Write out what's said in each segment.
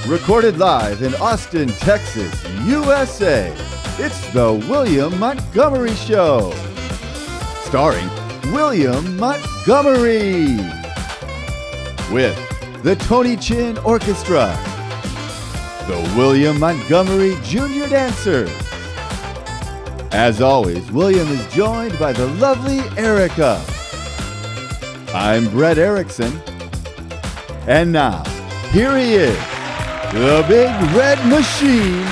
Recorded live in Austin, Texas, USA. It's the William Montgomery Show. Starring William Montgomery. With the Tony Chin Orchestra. The William Montgomery Jr. Dancers. As always, William is joined by the lovely Erica. I'm Brett Erickson. And now, here he is, the big red machine,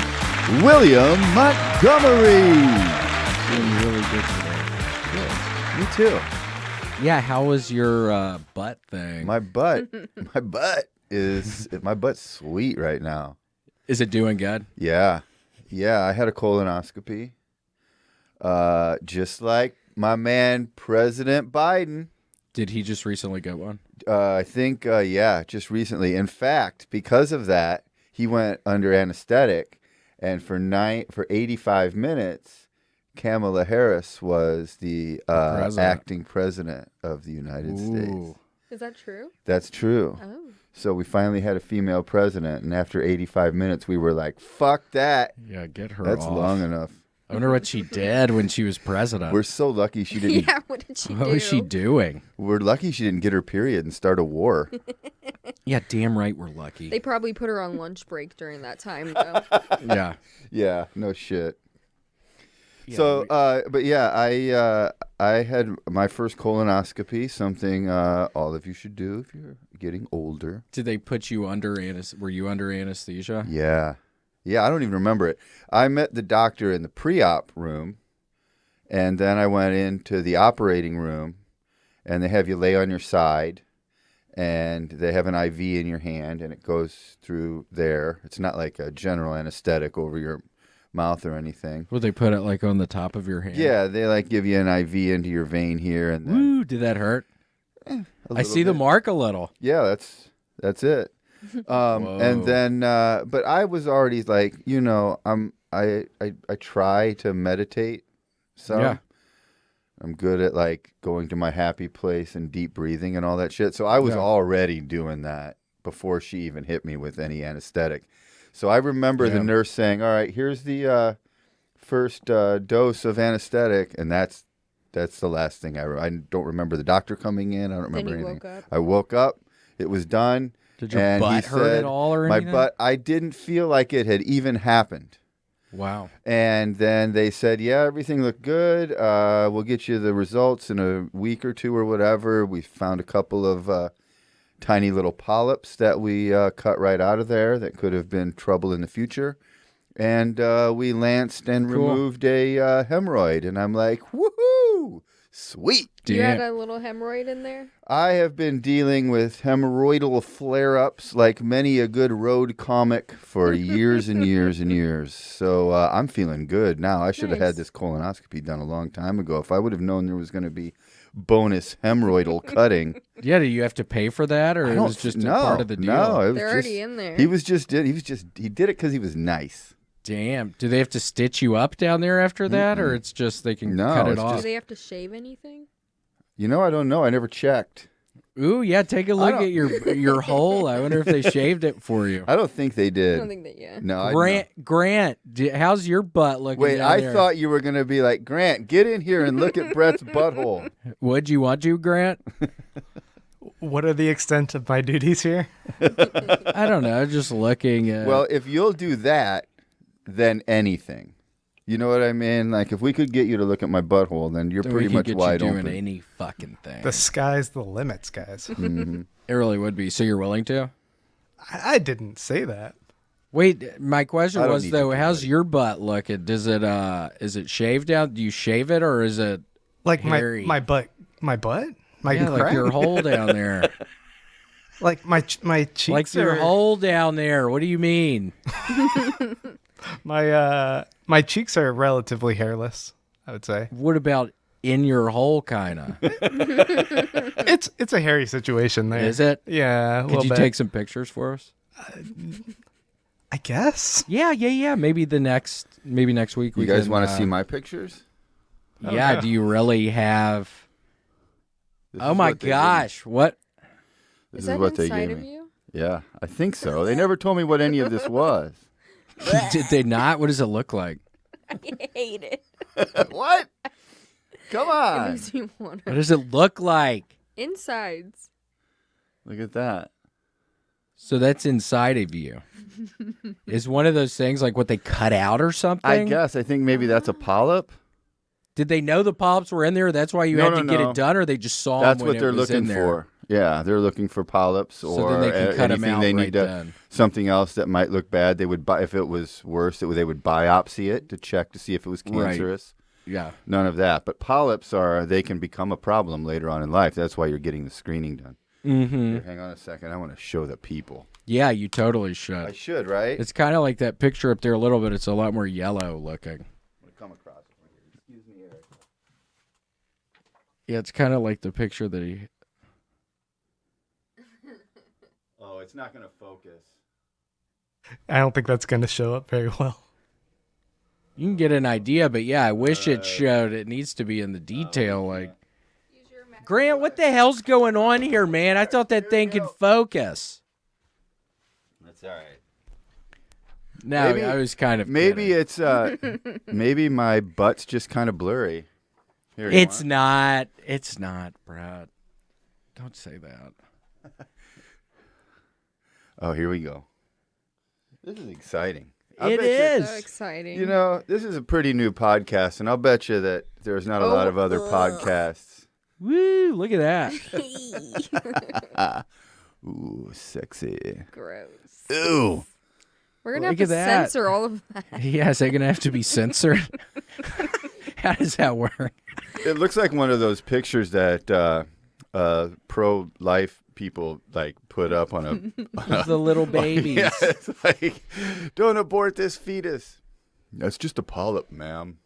William Montgomery. Doing really good today. Good. Me too. Yeah, how was your butt thing? My butt's sweet right now. Is it doing good? Yeah. I had a colonoscopy. Just like my man, President Biden. Did he just recently get one? I think, just recently. In fact, because of that, he went under anesthetic, and for 85 minutes, Kamala Harris was the acting president of the United States. Is that true? That's true. Oh. So we finally had a female president, and after 85 minutes, we were like, fuck that. Yeah, get her That's off. long enough. I wonder what she did when she was president. We're so lucky she didn't. Yeah, what did she do? What was she doing? We're lucky she didn't get her period and start a war. Yeah, damn right we're lucky. They probably put her on lunch break during that time, though. Yeah. Yeah, no shit. Yeah, So, I had my first colonoscopy, something all of you should do if you're getting older. Did they put you under anesthesia? Were you under anesthesia? Yeah, I don't even remember it. I met the doctor in the pre-op room, and then I went into the operating room, and they have you lay on your side, and they have an IV in your hand, and it goes through there. It's not like a general anesthetic over your mouth or anything. Would they put it like on the top of your hand? Yeah, they like give you an IV into your vein here, and then Woo, did that hurt? I see the mark a little. Yeah, that's it. And then, but I was already like, I try to meditate. So Yeah. I'm good at like going to my happy place and deep breathing and all that shit. So I was already doing that before she even hit me with any anesthetic. So I remember the nurse saying, all right, here's the first dose of anesthetic. And that's the last thing I don't remember the doctor coming in. I don't remember anything. Woke up. I woke up. It was done. Did your butt hurt at all or anything? My butt, I didn't feel like it had even happened. Wow. And then they said, yeah, everything looked good. We'll get you the results in a week or two or whatever. We found a couple of tiny little polyps that we cut right out of there that could have been trouble in the future. And we lanced and removed a hemorrhoid. And I'm like, woohoo, sweet. You had a little hemorrhoid in there? I have been dealing with hemorrhoidal flare-ups like many a good road comic for years and years and years. So I'm feeling good now. I should have had this colonoscopy done a long time ago. If I would have known there was going to be bonus hemorrhoidal cutting. Yeah, do you have to pay for that, or it was just a part of the deal? No, it was They're already in there. He did it because he was nice. Damn. Do they have to stitch you up down there after that, or it's just they can cut it off? Do they have to shave anything? I don't know. I never checked. Ooh, yeah, take a look at your hole. I wonder if they shaved it for you. I don't think they did. I don't think that, yeah. No, Grant, how's your butt looking? Wait, down I there? thought you were going to be like, Grant, get in here and look at Brett's butthole. Would you want to, Grant? What are the extent of my duties here? I don't know, just looking at... Well, if you'll do that, then anything. You know what I mean? Like, if we could get you to look at my butthole, then you're pretty much wide you open. doing any fucking thing. The sky's the limits, guys. Mm-hmm. It really would be. So you're willing to? I didn't say that. Wait, my question I don't was need though, to do how's that. your butt looking? Is it shaved out? Do you shave it, or is it Like hairy? my butt? My Yeah, like crack? your hole down there. Like my cheeks Like your are, hole down there. What do you mean? my cheeks are relatively hairless, I would say. What about in your hole, kind of? It's a hairy situation there. Is it? Yeah, a Could little you bit. take some pictures for us? I guess. Yeah. Maybe next week. You guys want to see my pictures? Yeah. Do you really have? This Oh is my what they gave me. gosh! What? This Is that what they inside gave of me. you? Yeah, I think so. They never told me what any of this was. Did they not? What does it look like? I hate it. What? Come It on. makes me want What to. does it look like? Insides. Look at that. So that's inside of you. Is one of those things like what they cut out or something? I guess. I think maybe that's a polyp. Did they know the polyps were in there? That's why you No, had to no, get no. it done, or they just saw That's them when what they're it was looking in there? for. Yeah, they're looking for polyps So or then they can cut 'em anything out they right need to, then. something else that might look bad. They would if it was worse, they would biopsy it to check to see if it was Right. cancerous. Yeah. None of that. But polyps they can become a problem later on in life. That's why you're getting the screening done. Mm-hmm. Here, hang on a second. I want to show the people. Yeah, you totally I should. should, right? It's kind of like that picture up there a little bit. It's a lot more yellow looking. I'm gonna come across it right here. Excuse me, Eric. Yeah, it's kind of like the picture that he... Oh, it's not going to focus. I don't think that's going to show up very well. You can get an idea, but yeah, I wish it showed. It needs to be in the detail. Like, Grant, what the hell's going on here, man? I thought that thing could focus. That's all right. No, Maybe- I was kind of Maybe kidding. it's maybe my butt's just kind of blurry. Here, you It's want? not. It's not, Brad. Don't say that. Oh, here we go. This is exciting. It So is. exciting. You know, this is a pretty new podcast, and I'll bet you that there's not a lot of other podcasts. Woo! Look at that. Ooh, sexy. Gross. Ooh. We're gonna Look have to at that. censor all of that. Yeah, is that gonna have to be censored? How does that work? It looks like one of those pictures that pro-life people like put up on a The little babies. Yeah, it's like, don't abort this fetus. That's just a polyp, ma'am.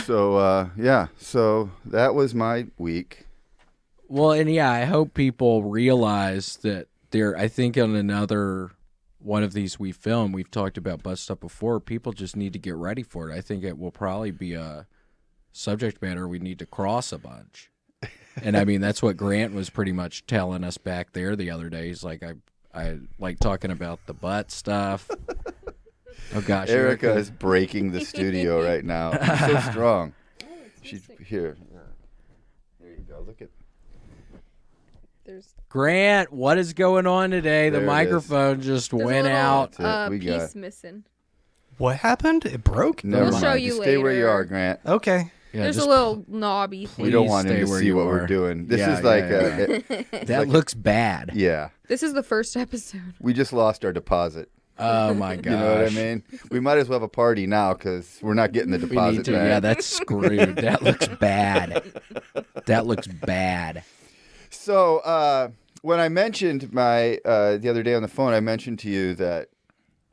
So, yeah. So that was my week. Well, and yeah, I hope people realize that I think on another one of these we filmed, we've talked about butt stuff before. People just need to get ready for it. I think it will probably be a subject matter we need to cross a bunch. And I mean, that's what Grant was pretty much telling us back there the other day. He's like, I like talking about the butt stuff. Oh gosh, Erica is breaking the studio right now. She's so strong. She's here. There you go. Look at. There's Grant, what is going on today? There The it microphone just there's went a little, out. That's it. We got piece it. missing. What happened? It broke? Never We'll mind. show Just you stay where you later. are, Grant. Okay. Yeah, There's just a little knobby thing. We don't Please want him stay to where see you what we're are. doing. This Yeah, is like yeah, that like- looks bad. yeah. This is the first episode. We just lost our deposit. Oh my gosh. You know what I mean? We might as well have a party now because we're not getting the We deposit need to. back. Yeah, that's screwed. That looks bad. That looks bad. So when I mentioned my the other day on the phone, I mentioned to you that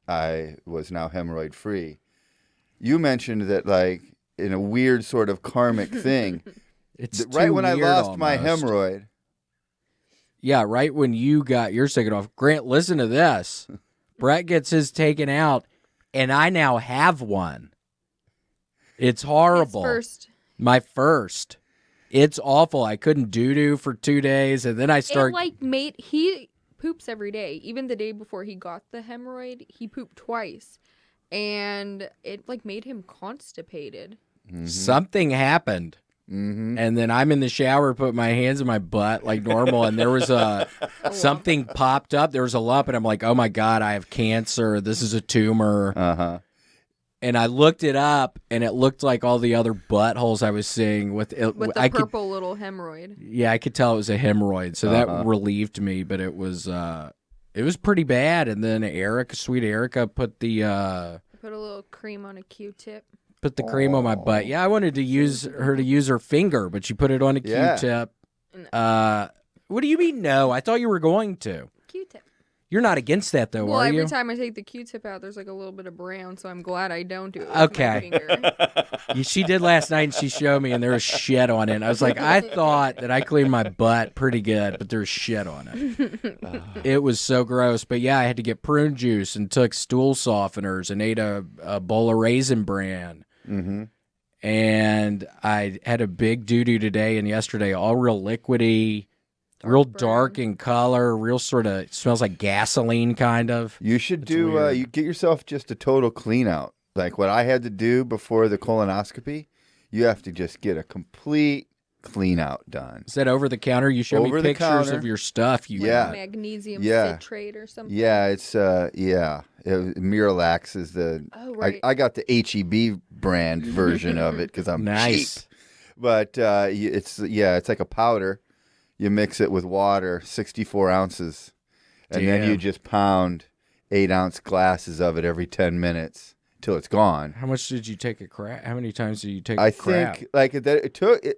I was now hemorrhoid free. You mentioned that like in a weird sort of karmic thing, It's right too when I weird lost my almost. hemorrhoid. Yeah, right when you got yours taken off. Grant, listen to this. Brett gets his taken out, and I now have one. It's horrible. His first. My first. It's awful. I couldn't doo-doo for 2 days, and then I It start... he poops every day. Even the day before he got the hemorrhoid, he pooped twice. And it like made him constipated. Something happened. Mm-hmm. And then I'm in the shower, put my hands in my butt like normal, and there was something popped up. There was a lump, and I'm like, oh my God, I have cancer. This is a tumor. Uh-huh. And I looked it up, and it looked like all the other buttholes I was seeing. With the Purple little hemorrhoid. Yeah, I could tell it was a hemorrhoid, so that relieved me. But it was pretty bad. And then sweet Erica, put the Put a little cream on a Q-tip. cream on my butt. Yeah, I wanted to use her finger, but she put it on a Yeah. Q-tip. What do you mean no? I thought you were going to. Q-tip. You're not against that though, Well, are every you? time I take the Q-tip out, there's like a little bit of brown, so I'm glad I don't do it. With Okay. My finger. She did last night, and she showed me, and there was shit on it. And I was like, I thought that I cleaned my butt pretty good, but there's shit on it. It was so gross. But yeah, I had to get prune juice and took stool softeners and ate a bowl of Raisin Bran. Mm-hmm. And I had a big doo-doo today and yesterday, all real liquidy. Real brown. dark in color, real sort of smells like gasoline, kind of. You should It's do. weird. You get yourself just a total clean out, like what I had to do before the colonoscopy. You have to just get a complete clean out done. Is that over the counter? You showed me Over the pictures counter. of your stuff. You Yeah. Magnesium Yeah. citrate or something. Yeah, it's Miralax is the. Oh, right. I got the HEB brand version of it because I'm Nice. cheap. But it's like a powder. You mix it with water, 64 ounces, and then Damn. you just pound 8-ounce glasses of it every 10 minutes till it's gone. How much did you take a crap? How many times did you take I a crap? think like that it took it.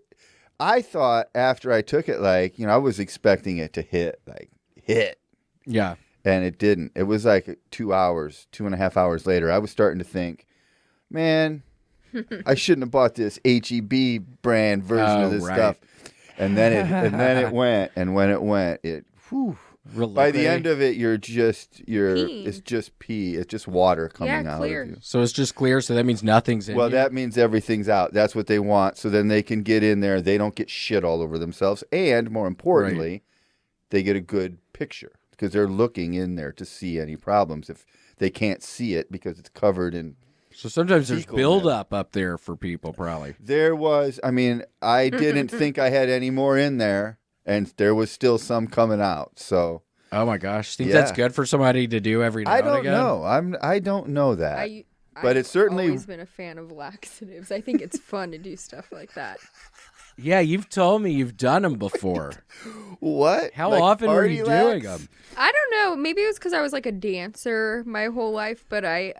I thought after I took it, like I was expecting it to hit, Yeah. and it didn't. It was like 2.5 hours later. I was starting to think, man, I shouldn't have bought this HEB brand version of this right. stuff. And then it went, and when it went, whew. Real By the liquidy. end of it, Peeing. it's just pee. It's just water coming out clear. of you. So it's just clear, so that means nothing's in Well, you? that means everything's out. That's what they want. So then they can get in there. They don't get shit all over themselves. And more importantly, they get a good picture because they're looking in there to see any problems. If they can't see it because it's covered in. So sometimes there's fecal buildup up there for people, probably. There was, I didn't think I had any more in there. And there was still some coming out. So Oh my gosh, think Yeah. that's good for somebody to do every now I and don't again? know. I don't know that. But I've it's certainly- always been a fan of laxatives. I think it's fun to do stuff like that. Yeah, you've told me you've done them before. What? How Like often were party you lax? doing them? I don't know. Maybe it was because I was like a dancer my whole life, but I've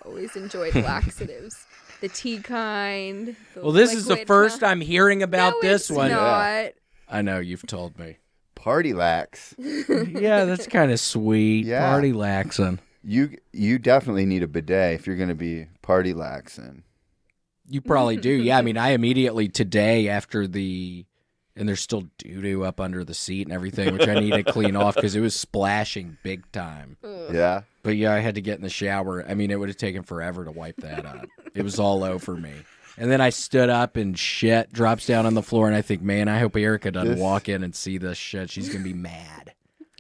always enjoyed laxatives. The tea kind. Well, this is the liquid first kind. I'm hearing about No, this it's one. Not. I know, you've told me. Party lax. Yeah, that's kind of sweet. Yeah. Party laxing. You definitely need a bidet if you're going to be party laxing. You probably do. Yeah, I mean, I immediately today after and there's still doo-doo up under the seat and everything, which I need to clean off because it was splashing big time. Yeah. But yeah, I had to get in the shower. I mean, it would have taken forever to wipe that up. It was all over me. And then I stood up and shit drops down on the floor, and I think, man, I hope Erica doesn't This- walk in and see this shit. She's going to be mad.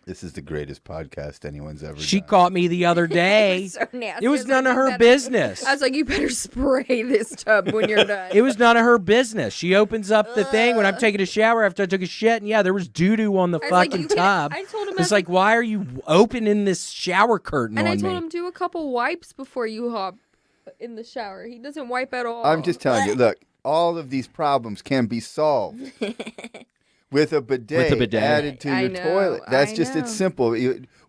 This is the greatest podcast anyone's ever She done. caught me the other day. So nasty. It I was none like, of you her better- business. I was like, you better spray this tub when you're done. It was none of her business. She opens up the thing when I'm taking a shower after I took a shit, and yeah, there was doo-doo on the I was like, fucking you can't- tub. I told him It's like, why are you opening this shower curtain and on I told me? him do a couple wipes before you hop in the shower. He doesn't wipe at all. I'm just telling you, look, all of these problems can be solved with a bidet, added to I your know, toilet. That's I just know. it's simple.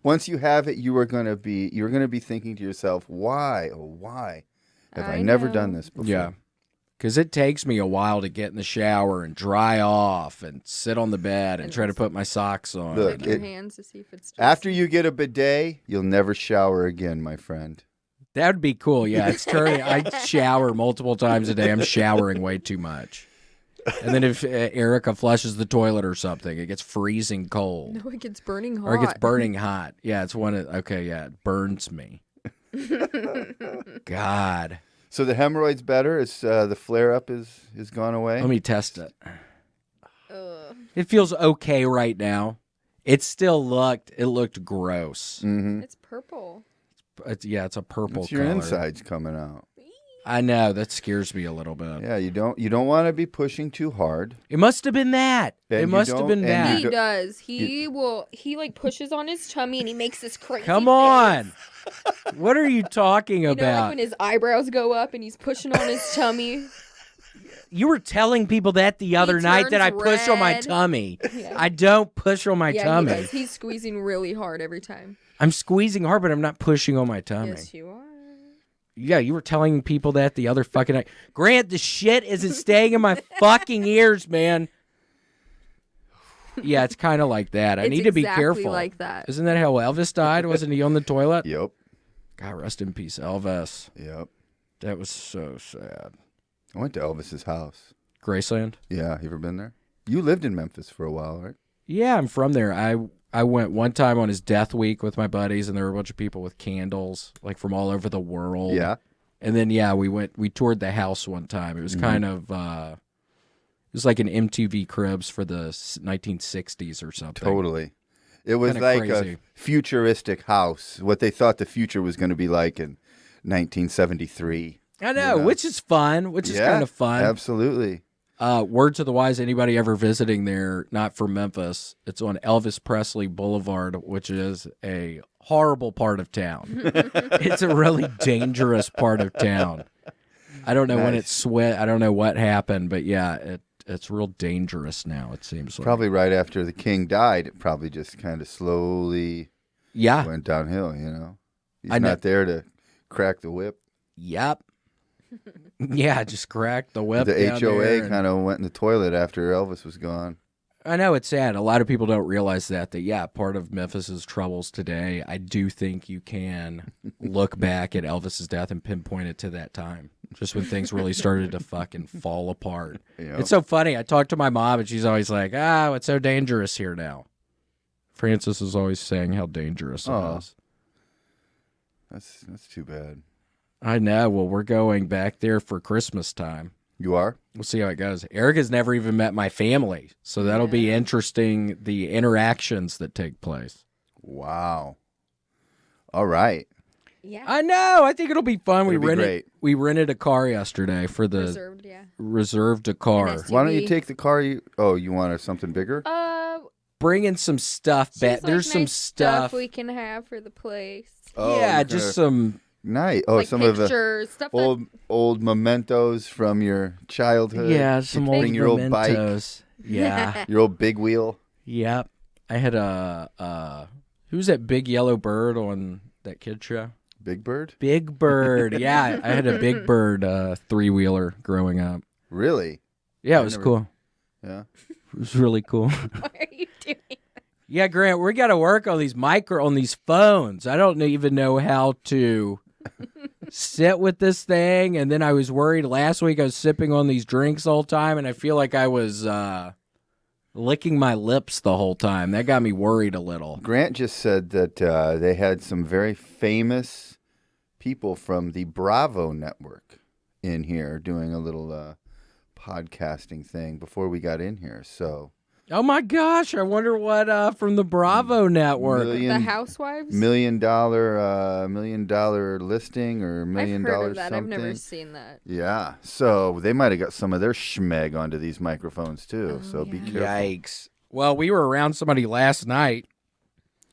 Once you have it, you're going to be thinking to yourself, why have I never know. done this before? Yeah. Because it takes me a while to get in the shower and dry off and sit on the bed and And try to it's- put my socks on. Look, Lick your it- hands to see if it's just After you get a bidet, you'll never shower again, my friend. That would be cool. Yeah, it's turning. I shower multiple times a day. I'm showering way too much. And then if Erica flushes the toilet or something, it gets freezing cold. No, it gets burning hot. Or it gets burning hot. Yeah, it's one of, okay, yeah, it burns me. God. So the hemorrhoid's better. It's the flare up is gone away. Let me test it. Ugh. It feels okay right now. It looked gross. Mm-hmm. It's purple. It's a purple It's your color. insides coming out. I know, that scares me a little bit. Yeah, you don't want to be pushing too hard. It must have been that. And It you must have don't- been and that. He go- does. He like pushes on his tummy and he makes this crazy Come face. on. What are you talking You know, like about? when his eyebrows go up and he's pushing on his tummy. You were telling people that the other night that I turns push on my red. tummy. Yeah. I don't push on my Yeah, tummy. he does. He's squeezing really hard every time. I'm squeezing hard, but I'm not pushing on my tummy. Yes, you are. Yeah, you were telling people that the other fucking night. Grant, the shit isn't staying in my fucking ears, man. Yeah, it's kind of like that. I It's need to be exactly careful. like that. Isn't that how Elvis died? Wasn't he on the toilet? Yep. God rest in peace, Elvis. Yep. That was so sad. I went to Elvis's house. Graceland? Yeah, you ever been there? You lived in Memphis for a while, right? Yeah, I'm from there. I went one time on his death week with my buddies, and there were a bunch of people with candles, like from all over the world. Yeah. And then, yeah, we toured the house one time. It was kind of, it was like an MTV Cribs for the 1960s or something. Totally. It was Kinda like crazy. a futuristic house, what they thought the future was going to be like in 1973. I know, Yeah. which is fun, which is Yeah, kind of fun. Absolutely. Word to the wise, anybody ever visiting there, not from Memphis, it's on Elvis Presley Boulevard, which is a horrible part of town. It's a really dangerous part of town. I don't know when Nice. it sweat. I don't know what happened, but yeah, it's real dangerous now, it seems like. Probably right after the king died, it probably just kind of slowly Yeah. went downhill, you know. He's I know. not there to crack the whip. Yep. Yeah, just cracked the whip. The down there HOA and- kind of went in the toilet after Elvis was gone. I know it's sad. A lot of people don't realize that yeah, part of Memphis's troubles today, I do think you can look back at Elvis's death and pinpoint it to that time. Just when things really started to fucking fall apart. Yep. It's so funny. I talk to my mom and she's always like, it's so dangerous here now. Francis is always saying how dangerous it Oh. is. That's too bad. I know. Well, we're going back there for Christmas time. You are? We'll see how it goes. Erica's never even met my family, so that'll be interesting, the interactions that take place. Wow. All right. Yeah. I know. I think it'll be fun. It'll be great. We rented a car yesterday for the Reserved, yeah. reserved a car. And Why don't you SUV. take the car? You want something bigger? Bringing some stuff back. Seems like There's some nice stuff. we can have for the place. Yeah, you're just gonna- some. nice. Oh, like some of the pictures, stuff old mementos from your childhood. Yeah, some old Bring your old bike, mementos. Yeah. your old big wheel. Yep. I had who's that big yellow bird on that kid show? Big Bird? Big Bird. Yeah, I had a Big Bird 3-wheeler growing up. Really? Yeah, I it was never- cool. Yeah. It was really cool. what are you doing? Yeah, Grant, we got to work on these phones. I don't even know how to sit with this thing. And then I was worried last week I was sipping on these drinks all the time, and I feel like I was licking my lips the whole time. That got me worried a little. Grant just said that they had some very famous people from the Bravo network in here doing a little podcasting thing before we got in here. So Oh my gosh! I wonder what from the Bravo network. The Housewives? $1 million listing or $1 million I've heard of that. something. I've never seen that. Yeah, so they might have got some of their schmeg onto these microphones too. So be careful. Yikes! Well, we were around somebody last night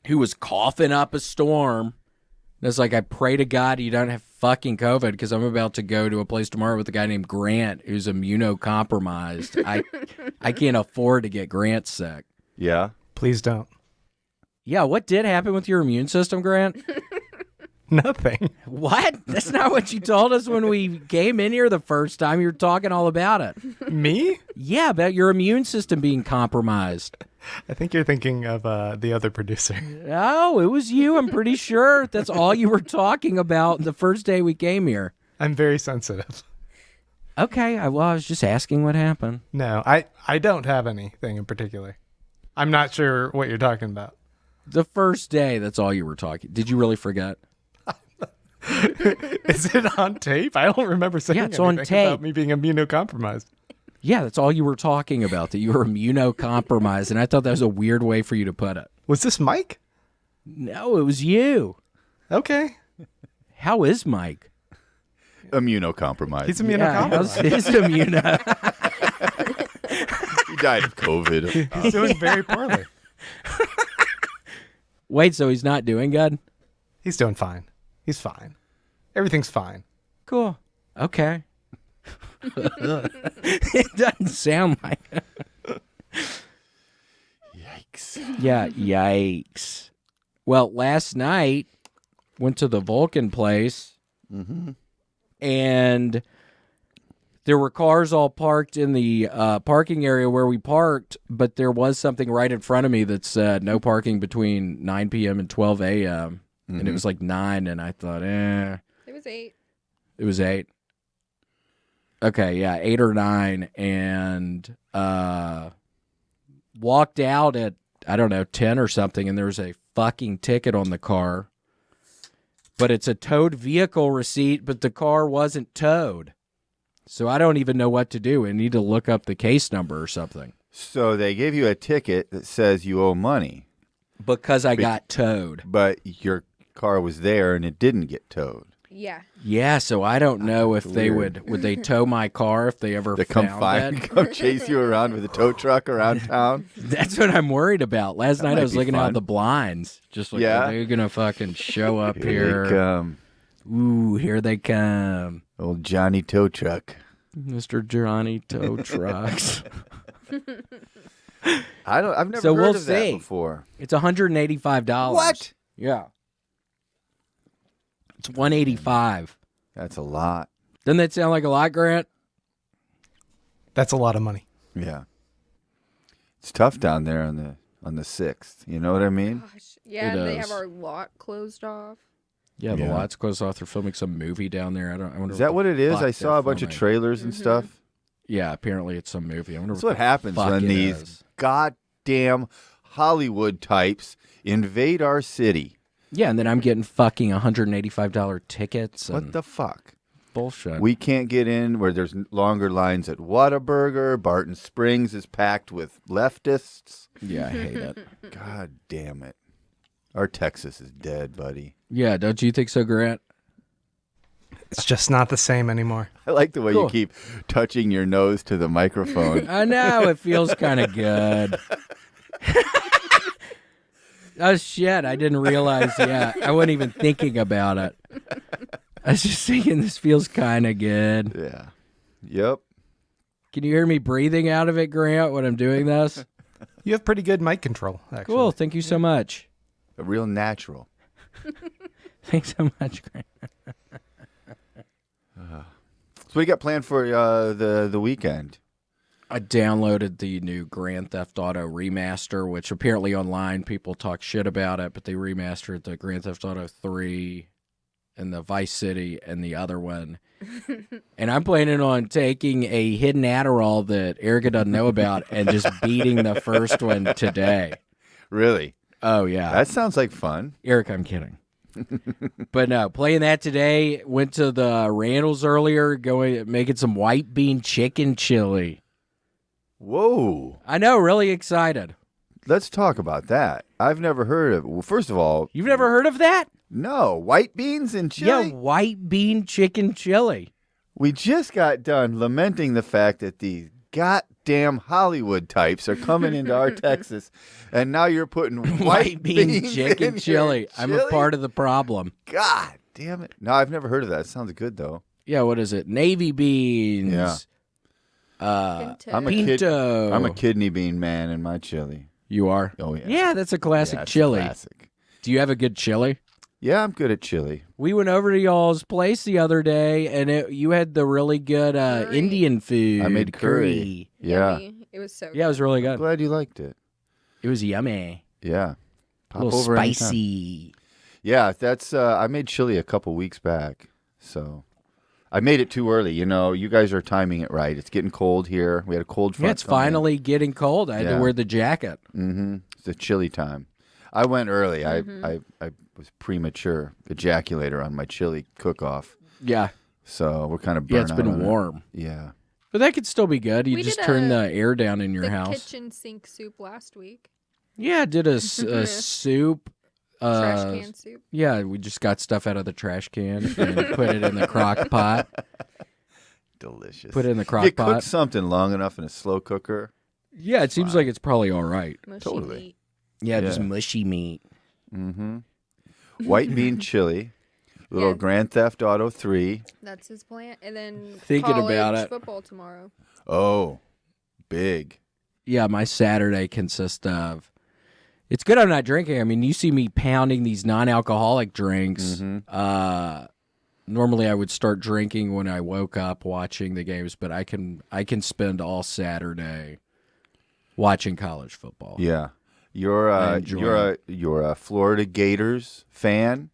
who was coughing up a storm. And it's like, I pray to God you don't have fucking COVID, because I'm about to go to a place tomorrow with a guy named Grant who's immunocompromised. I can't afford to get Grant sick. Yeah. Please don't. Yeah, what did happen with your immune system, Grant? Nothing. What? That's not what you told us when we came in here the first time. You were talking all about it. Me? Yeah, about your immune system being compromised. I think you're thinking of the other producer. Oh, it was you. I'm pretty sure that's all you were talking about the first day we came here. I'm very sensitive. Okay, I was just asking what happened. No, I don't have anything in particular. I'm not sure what you're talking about. The first day, that's all you were talking. Did you really forget? Is it on tape? I don't remember saying Yeah, it's on anything tape. about me being immunocompromised. Yeah, that's all you were talking about, that you were immunocompromised, and I thought that was a weird way for you to put it. Was this Mike? No, it was you. Okay. How is Mike? Immunocompromised. He's Yeah, how's immunocompromised. his immuno? He died of COVID. He's doing very poorly. Wait, so he's not doing good? He's doing fine. He's fine. Everything's fine. Cool. Okay. It doesn't sound like it. Yikes. Yeah, yikes. Well, last night, went to the Vulcan place, and there were cars all parked in the parking area where we parked, but there was something right in front of me that said no parking between 9 p.m. and 12 a.m., and it was like 9, and I thought, It was 8. It was 8. Okay, yeah, 8 or 9, and walked out at, I don't know, 10 or something, and there was a fucking ticket on the car. But it's a towed vehicle receipt, but the car wasn't towed. So I don't even know what to do. I need to look up the case number or something. So they gave you a ticket that says you owe money, Because I got towed. but your car was there and it didn't get towed. Yeah. Yeah, so I don't know if they would they tow my car if they ever They come found it. come chase you around with a tow truck around town. That's what I'm worried about. Last night I might was be looking fun. out the blinds. Just like, Yeah. are they going to fucking show up Here they here? come. Ooh, here they come. Old Johnny Tow Truck. Mr. Johnny Tow Trucks. I've never So heard we'll of that see. before. It's $185. What? Yeah. It's $185. That's a lot. Doesn't that sound like a lot, Grant? That's a lot of money. Yeah. It's tough down there on the 6th. You know what I mean? Gosh. Yeah, It and they is. have our lot closed off. Yeah, the Yeah. lot's closed off. They're filming some movie down there. I wonder Is that what it is? fuck I saw they're a bunch of filming. trailers and stuff. Yeah, apparently it's some movie. I wonder That's what happens fuck when it these is. goddamn Hollywood types invade our city. Yeah, and then I'm getting fucking $185 tickets. What and the fuck? bullshit? We can't get in where there's longer lines at Whataburger. Barton Springs is packed with leftists. Yeah, I hate it. God damn it. Our Texas is dead, buddy. Yeah, don't you think so, Grant? It's just not the same anymore. I like the way Cool. you keep touching your nose to the microphone. I know, it feels kind of good. Oh, shit, I didn't realize, I wasn't even thinking about it. I was just thinking this feels kind of good. Yeah. Yep. Can you hear me breathing out of it, Grant, when I'm doing this? You have pretty good mic control, actually. Cool, thank you so much. A real natural. Thanks so much, Grant. So what do you got planned for the weekend? I downloaded the new Grand Theft Auto remaster, which apparently online people talk shit about it, but they remastered the Grand Theft Auto 3 and the Vice City and the other one. And I'm planning on taking a hidden Adderall that Erica doesn't know about and just beating the first one today. Really? Oh, yeah. That sounds like fun. Eric, I'm kidding. But no, playing that today. Went to the Randall's earlier, making some white bean chicken chili. Whoa. I know, really excited. Let's talk about that. I've never heard of it. Well, first of all, You've never heard of that? no. White beans and chili? Yeah, white bean chicken chili. We just got done lamenting the fact that these goddamn Hollywood types are coming into our Texas, and now you're putting White bean beans chicken in chili. your I'm a part of the problem. God damn it. No, I've never heard of that. It sounds good, though. Yeah, what is it? Navy beans. Yeah. Pinto. I'm a Pinto. I'm a kidney bean man in my chili. You are? Oh, yeah. Yeah, that's a classic Yeah, it's a chili. classic. Do you have a good chili? Yeah, I'm good at chili. We went over to y'all's place the other day, and you had the really good Curry. Indian food. I made curry. Yeah. Yummy. It was so Yeah, it was really good. Glad you liked it. It was yummy. Yeah. A Pop little over anytime. spicy. Yeah, that's I made chili a couple weeks back. So I made it too early, you guys are timing it right. It's getting cold here. We had a cold front. Yeah, it's finally getting cold. I had to Yeah. wear the jacket. Mm-hmm. It's a chilly time. I went early. I was premature ejaculator on my chili cook-off. Yeah. So we're kind of Yeah, burnt it's out been on it. warm. Yeah. But that could still be good. You We just did turn a- the air down in your the house. kitchen sink soup last week. Yeah, I did a soup. Trash can soup. Yeah, we just got stuff out of the trash can and put it in the crock pot. Delicious. Put it in the If crock you cook pot. something long enough in a slow cooker. Yeah, it seems like it's probably all right. Mushy Totally. meat. Yeah, just Yeah. mushy meat. Mm-hmm. White bean chili. Little Yeah. Grand Theft Auto 3. That's his plan. And then Thinking college about it. football tomorrow. Oh, big. Yeah, my Saturday consists of. It's good I'm not drinking. I mean, you see me pounding these non-alcoholic drinks. Mhm. Normally, I would start drinking when I woke up watching the games, but I can spend all Saturday watching college football. Yeah. You're I enjoy you're a Florida Gators fan?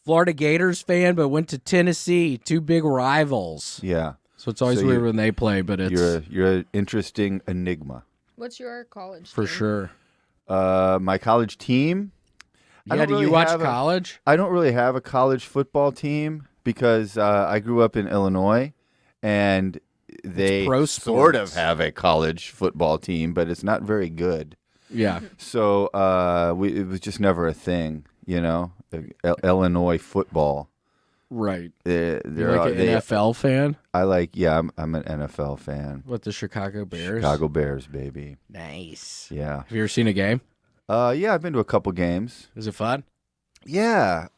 Florida Gators fan, but went to Tennessee. Two big rivals. Yeah. So it's always So weird you- when they play, but it's You're an interesting enigma. What's your college for team? sure. My college team? I Yeah, don't do you really watch have college? I don't really have a college football team because I grew up in Illinois, and they pro sort of sports. have a college football team, but it's not very good. Yeah. So it was just never a thing, Illinois football. Right. They're You're like an NFL fan? I'm an NFL fan. What, the Chicago Bears? Chicago Bears, baby. Nice. Yeah. Have you ever seen a game? Yeah, I've been to a couple games. Is it fun? Yeah.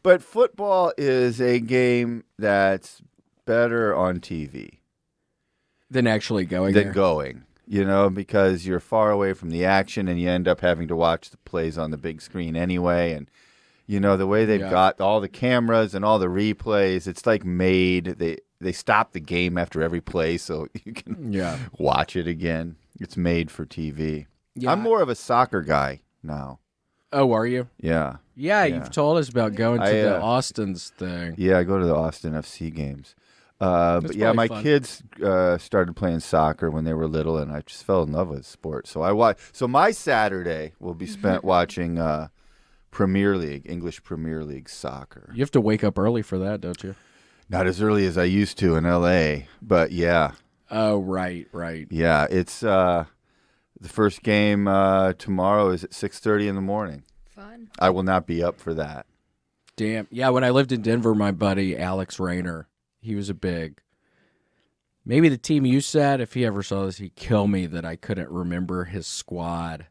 But football is a game that's better on TV Than actually going than there? going, because you're far away from the action and you end up having to watch the plays on the big screen anyway. And, the way they've got all the cameras and all the replays, it's like they stop the game after every play so you can watch it again. It's made for TV. Yeah. I'm more of a soccer guy now. Oh, are you? Yeah. Yeah, you've told us about going to the Austin's thing. Yeah, I go to the Austin FC games. But yeah, my fun. kids started playing soccer when they were little, and I just fell in love with sport. So my Saturday will be spent watching English Premier League soccer. You have to wake up early for that, don't you? Not as early as I used to in L.A., but yeah. Oh, right. Yeah, it's the first game tomorrow is at 6:30 in the morning. Fun. I will not be up for that. Damn. Yeah, when I lived in Denver, my buddy Alex Rayner, he was maybe the team you said, if he ever saw this, he'd kill me that I couldn't remember his squad.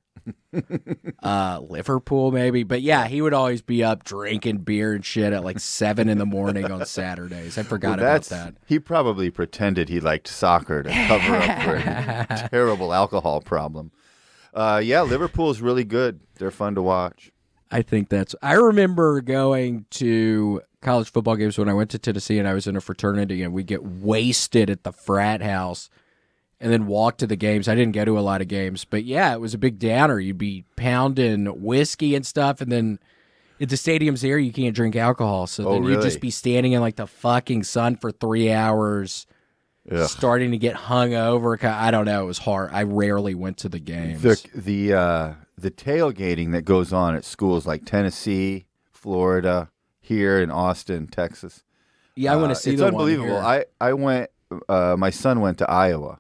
Liverpool, maybe. But yeah, he would always be up drinking beer and shit at like 7 in the morning on Saturdays. I forgot about that. He probably pretended he liked soccer to cover up for a terrible alcohol problem. Yeah, Liverpool's really good. They're fun to watch. I remember going to college football games when I went to Tennessee and I was in a fraternity, and we'd get wasted at the frat house and then walk to the games. I didn't go to a lot of games, but yeah, it was a big downer. You'd be pounding whiskey and stuff, and then at the stadiums there, you can't drink alcohol. So then you'd just be standing in like the fucking sun for 3 hours, starting to get hungover. I don't know. It was hard. I rarely went to the games. The tailgating that goes on at schools like Tennessee, Florida, here in Austin, Texas. Yeah, I want to see it's the unbelievable. one here. I went. My son went to Iowa,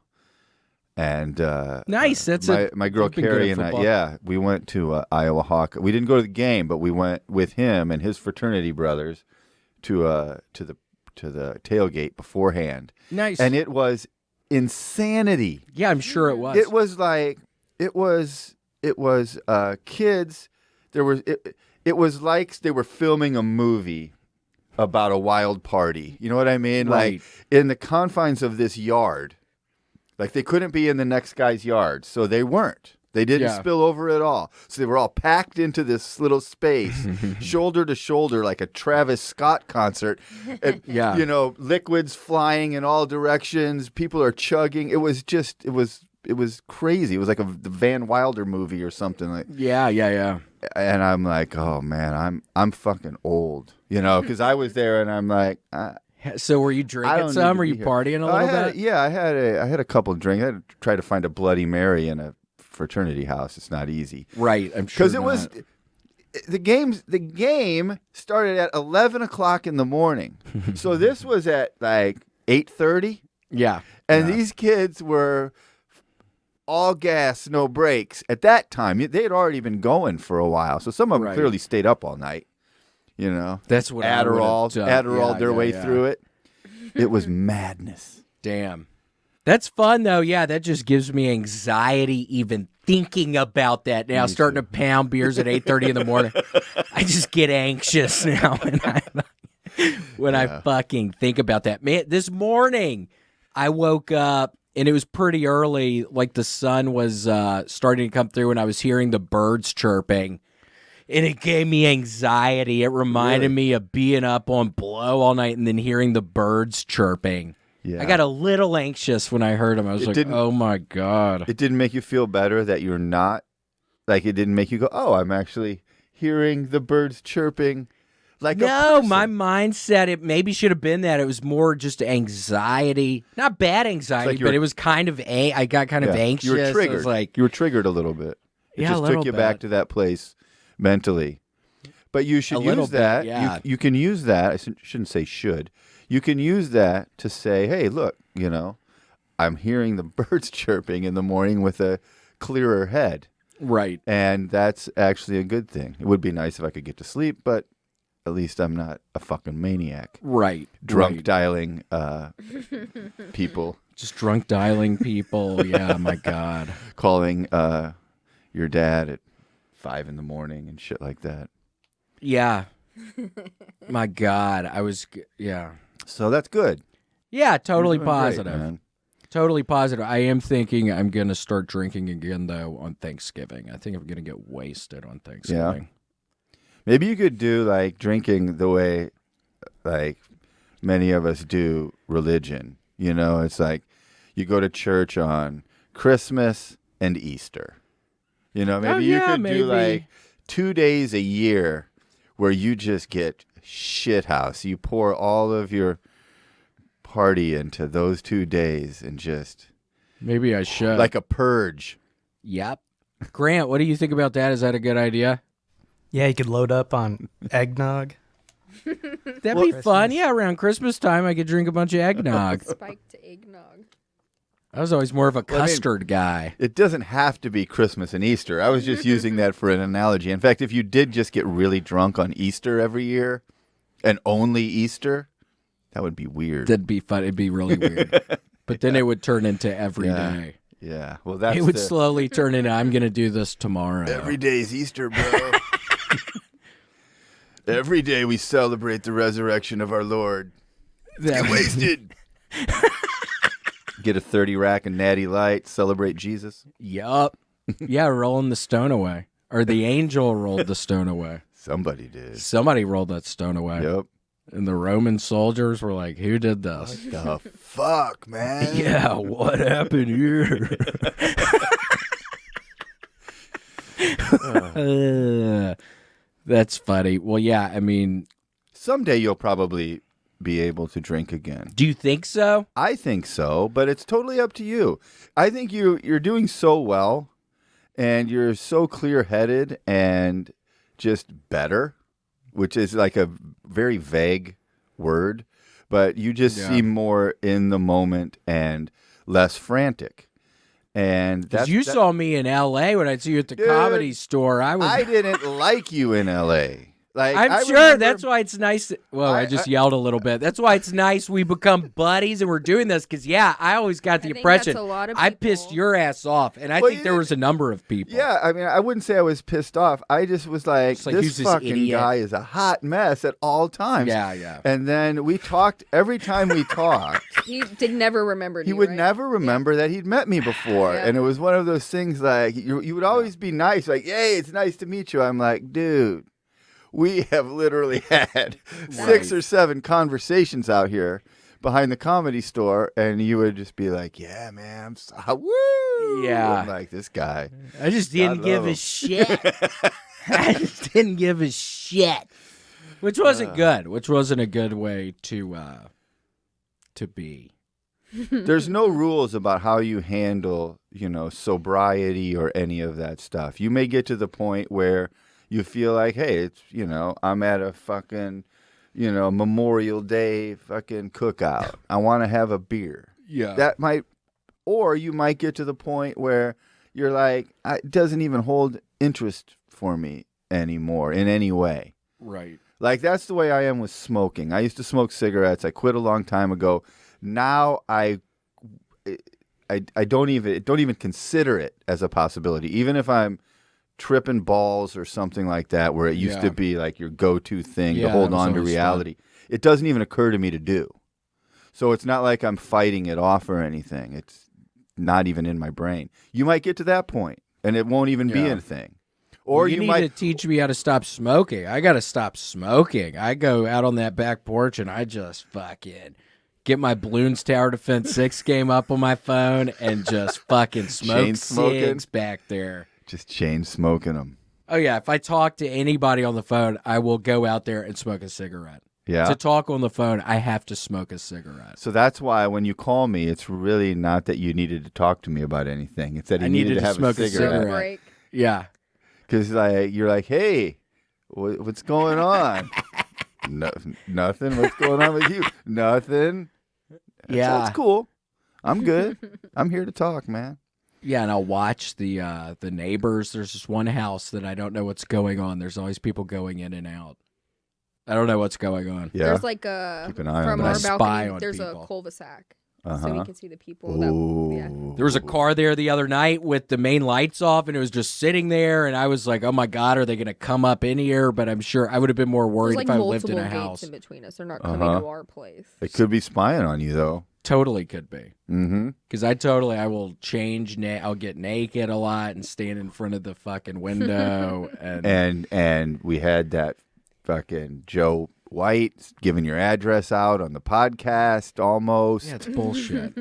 and nice. That's my girl been good Carrie at and I. football. Yeah, we went to Iowa Hawk. We didn't go to the game, but we went with him and his fraternity brothers to the tailgate beforehand. Nice. And it was insanity. Yeah, I'm sure it was. It was kids. It was like they were filming a movie about a wild party. You know what I mean? Right. Like in the confines of this yard. Like they couldn't be in the next guy's yard, so they weren't. They didn't spill over at all. So they were all packed into this little space, shoulder to shoulder, like a Travis Scott concert. And, liquids flying in all directions. People are chugging. It was crazy. It was like the Van Wilder movie or something. Like Yeah. And I'm like, oh man, I'm fucking old, because I was there and I'm like. So were you drinking some? Were you partying a little bit? Yeah, I had a couple of drinks. I had to try to find a Bloody Mary in a fraternity house. It's not easy, right? I'm sure because the game started at 11 o'clock in the morning. So this was at like 8:30. Yeah, and these kids were all gas, no brakes. At that time, they had already been going for a while. So some of them clearly stayed up all night. That's what Adderall their way through it. It was madness. Damn. That's fun, though. Yeah, that just gives me anxiety even thinking about that now, starting to pound beers at 8:30 in the morning. I just get anxious now when I fucking think about that. Man, this morning I woke up, and it was pretty early, like the sun was starting to come through, and I was hearing the birds chirping. And it gave me anxiety. It reminded me of being up on blow all night and then hearing the birds chirping. Yeah. I got a little anxious when I heard them. I was oh my God. It didn't make you feel better that you're not, like it didn't make you go, oh, I'm actually hearing the birds chirping like a person. My mindset, it maybe should have been that. It was more just anxiety. Not bad anxiety, but it was kind of, I got kind of anxious. You were triggered. You were triggered a little bit. It just took you back to that place mentally. But you should use that. Yeah. You can use that. I shouldn't say should. you can use that to say, hey, look, I'm hearing the birds chirping in the morning with a clearer head. Right. And that's actually a good thing. It would be nice if I could get to sleep, but at least I'm not a fucking maniac. Right. Drunk right. dialing people. Just drunk dialing people. Yeah, my God. Calling your dad at 5 a.m. and shit like that. Yeah. My God. Yeah. So that's good. Yeah, totally You're doing great, positive. man. Totally positive. I am thinking I'm going to start drinking again, though, on Thanksgiving. I think I'm going to get wasted on Thanksgiving. Maybe you could do like drinking the way like many of us do religion. It's like you go to church on Christmas and Easter. Maybe you could do like 2 days a year where you just get shithouse. You pour all of your party into those 2 days and just Maybe I should. like a purge. Yep. Grant, what do you think about that? Is that a good idea? Yeah, you could load up on eggnog. That'd be fun. Yeah, around Christmas time, I could drink a bunch of eggnog. Spiked eggnog. I was always more of a custard guy. It doesn't have to be Christmas and Easter. I was just using that for an analogy. In fact, if you did just get really drunk on Easter every year and only Easter, that would be weird. That'd be fun. It'd be really weird. But then it would turn into every day. Yeah. Well, that's It would slowly turn into, I'm going to do this tomorrow. Every day's Easter, bro. Every day we celebrate the resurrection of our Lord. Get wasted. Get a 30 rack of Natty Light. Celebrate Jesus. Yup. Yeah, rolling the stone away. Or the angel rolled the stone away. Somebody did. Somebody rolled that stone away. Yep. And the Roman soldiers were like, who did this? The fuck, man. Yeah, what happened here? That's funny. Well, yeah, I mean, Someday you'll probably be able to drink again. do you think so? I think so, but it's totally up to you. I think you're doing so well, and you're so clear-headed and just better, which is like a very vague word, but you just seem more in the moment and less frantic. And Because you saw me in L.A. when I'd see you at the comedy store. I didn't like you in L.A. Like I'm I sure remember- that's why it's nice. I just yelled a little bit. That's why it's nice we become buddies and we're doing this. Because, yeah, I always got the I think impression that's a lot of I people. pissed your ass off. And I Well, think you there didn't- was a number of people. Yeah, I mean, I wouldn't say I was pissed off. I just was like, Just like, who's this this fucking idiot? guy is a hot mess at all times. Yeah, yeah. And then we talked, every time we talked, He did never remember. he would never remember that he'd met me before. Yeah. And it was one of those things like, you would always be nice, like, hey, it's nice to meet you. I'm like, dude, we have literally had 6 or 7 conversations out here behind the comedy store. And you would just be like, yeah, man, woo. Yeah. I'm like, this guy. I just didn't God give love a him. shit. I just didn't give a shit. Which wasn't good. Which wasn't a good way to be. There's no rules about how you handle, sobriety or any of that stuff. You may get to the point where you feel like, hey, it's, I'm at a fucking, Memorial Day fucking cookout. I want to have a beer. Yeah. That might, or you might get to the point where you're like, it doesn't even hold interest for me anymore in any way. Right. Like, that's the way I am with smoking. I used to smoke cigarettes. I quit a long time ago. Now I don't even consider it as a possibility. Even if I'm tripping balls or something like that, where it used to be like your go-to thing to hold that was on to always reality. It doesn't even occur to me to do. So it's not like I'm fighting it off or anything. It's not even in my brain. You might get to that point, and it won't even be a thing. Or you need might to teach me how to stop smoking. I got to stop smoking. I go out on that back porch and I just fucking get my Balloons Tower Defense 6 game up on my phone and just fucking smoke Chain smoking? cigs back there. just chain smoking them. Oh, yeah. If I talk to anybody on the phone, I will go out there and smoke a cigarette. Yeah. To talk on the phone, I have to smoke a cigarette. So that's why when you call me, it's really not that you needed to talk to me about anything. It's that you I needed needed to to have smoke a cigarette. Break. Yeah. Because you're like, hey, what's going on? Nothing. What's going on with you? Nothing. Yeah. It's cool. I'm good. I'm here to talk, man. Yeah, and I'll watch the neighbors. There's this one house that I don't know what's going on. There's always people going in and out. I don't know what's going on. Yeah. There's like a Keep an eye on from that. our I spy balcony. on There's people. a cul-de-sac, so Uh-huh. we can see the people. That, yeah. There was a car there the other night with the main lights off, and it was just sitting there. And I was like, "Oh my god, are they going to come up in here?" But I'm sure I would have been more There's worried like if I lived multiple in a gates house. in between us. They're not coming to our place. They could be spying on you, though. Totally could be. Mm-hmm. Because I will change. I'll get naked a lot and stand in front of the fucking window. And we had that fucking Joe White giving your address out on the podcast almost. Yeah, it's bullshit.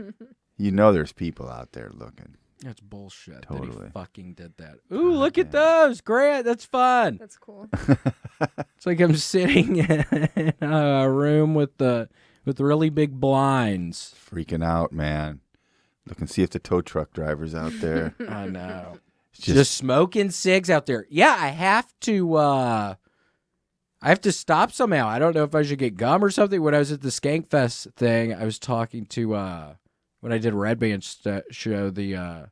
You know there's people out there looking. That's bullshit. That Totally. he fucking did that. Ooh, look at those. Grant, that's fun. That's cool. It's like I'm sitting in a room with really big blinds. Freaking out, man. Look and see if the tow truck driver's out there. I know. It's Just smoking cigs out there. Yeah, I have to stop somehow. I don't know if I should get gum or something. When I was at the Skankfest thing, I was talking to when I did Red Band show, the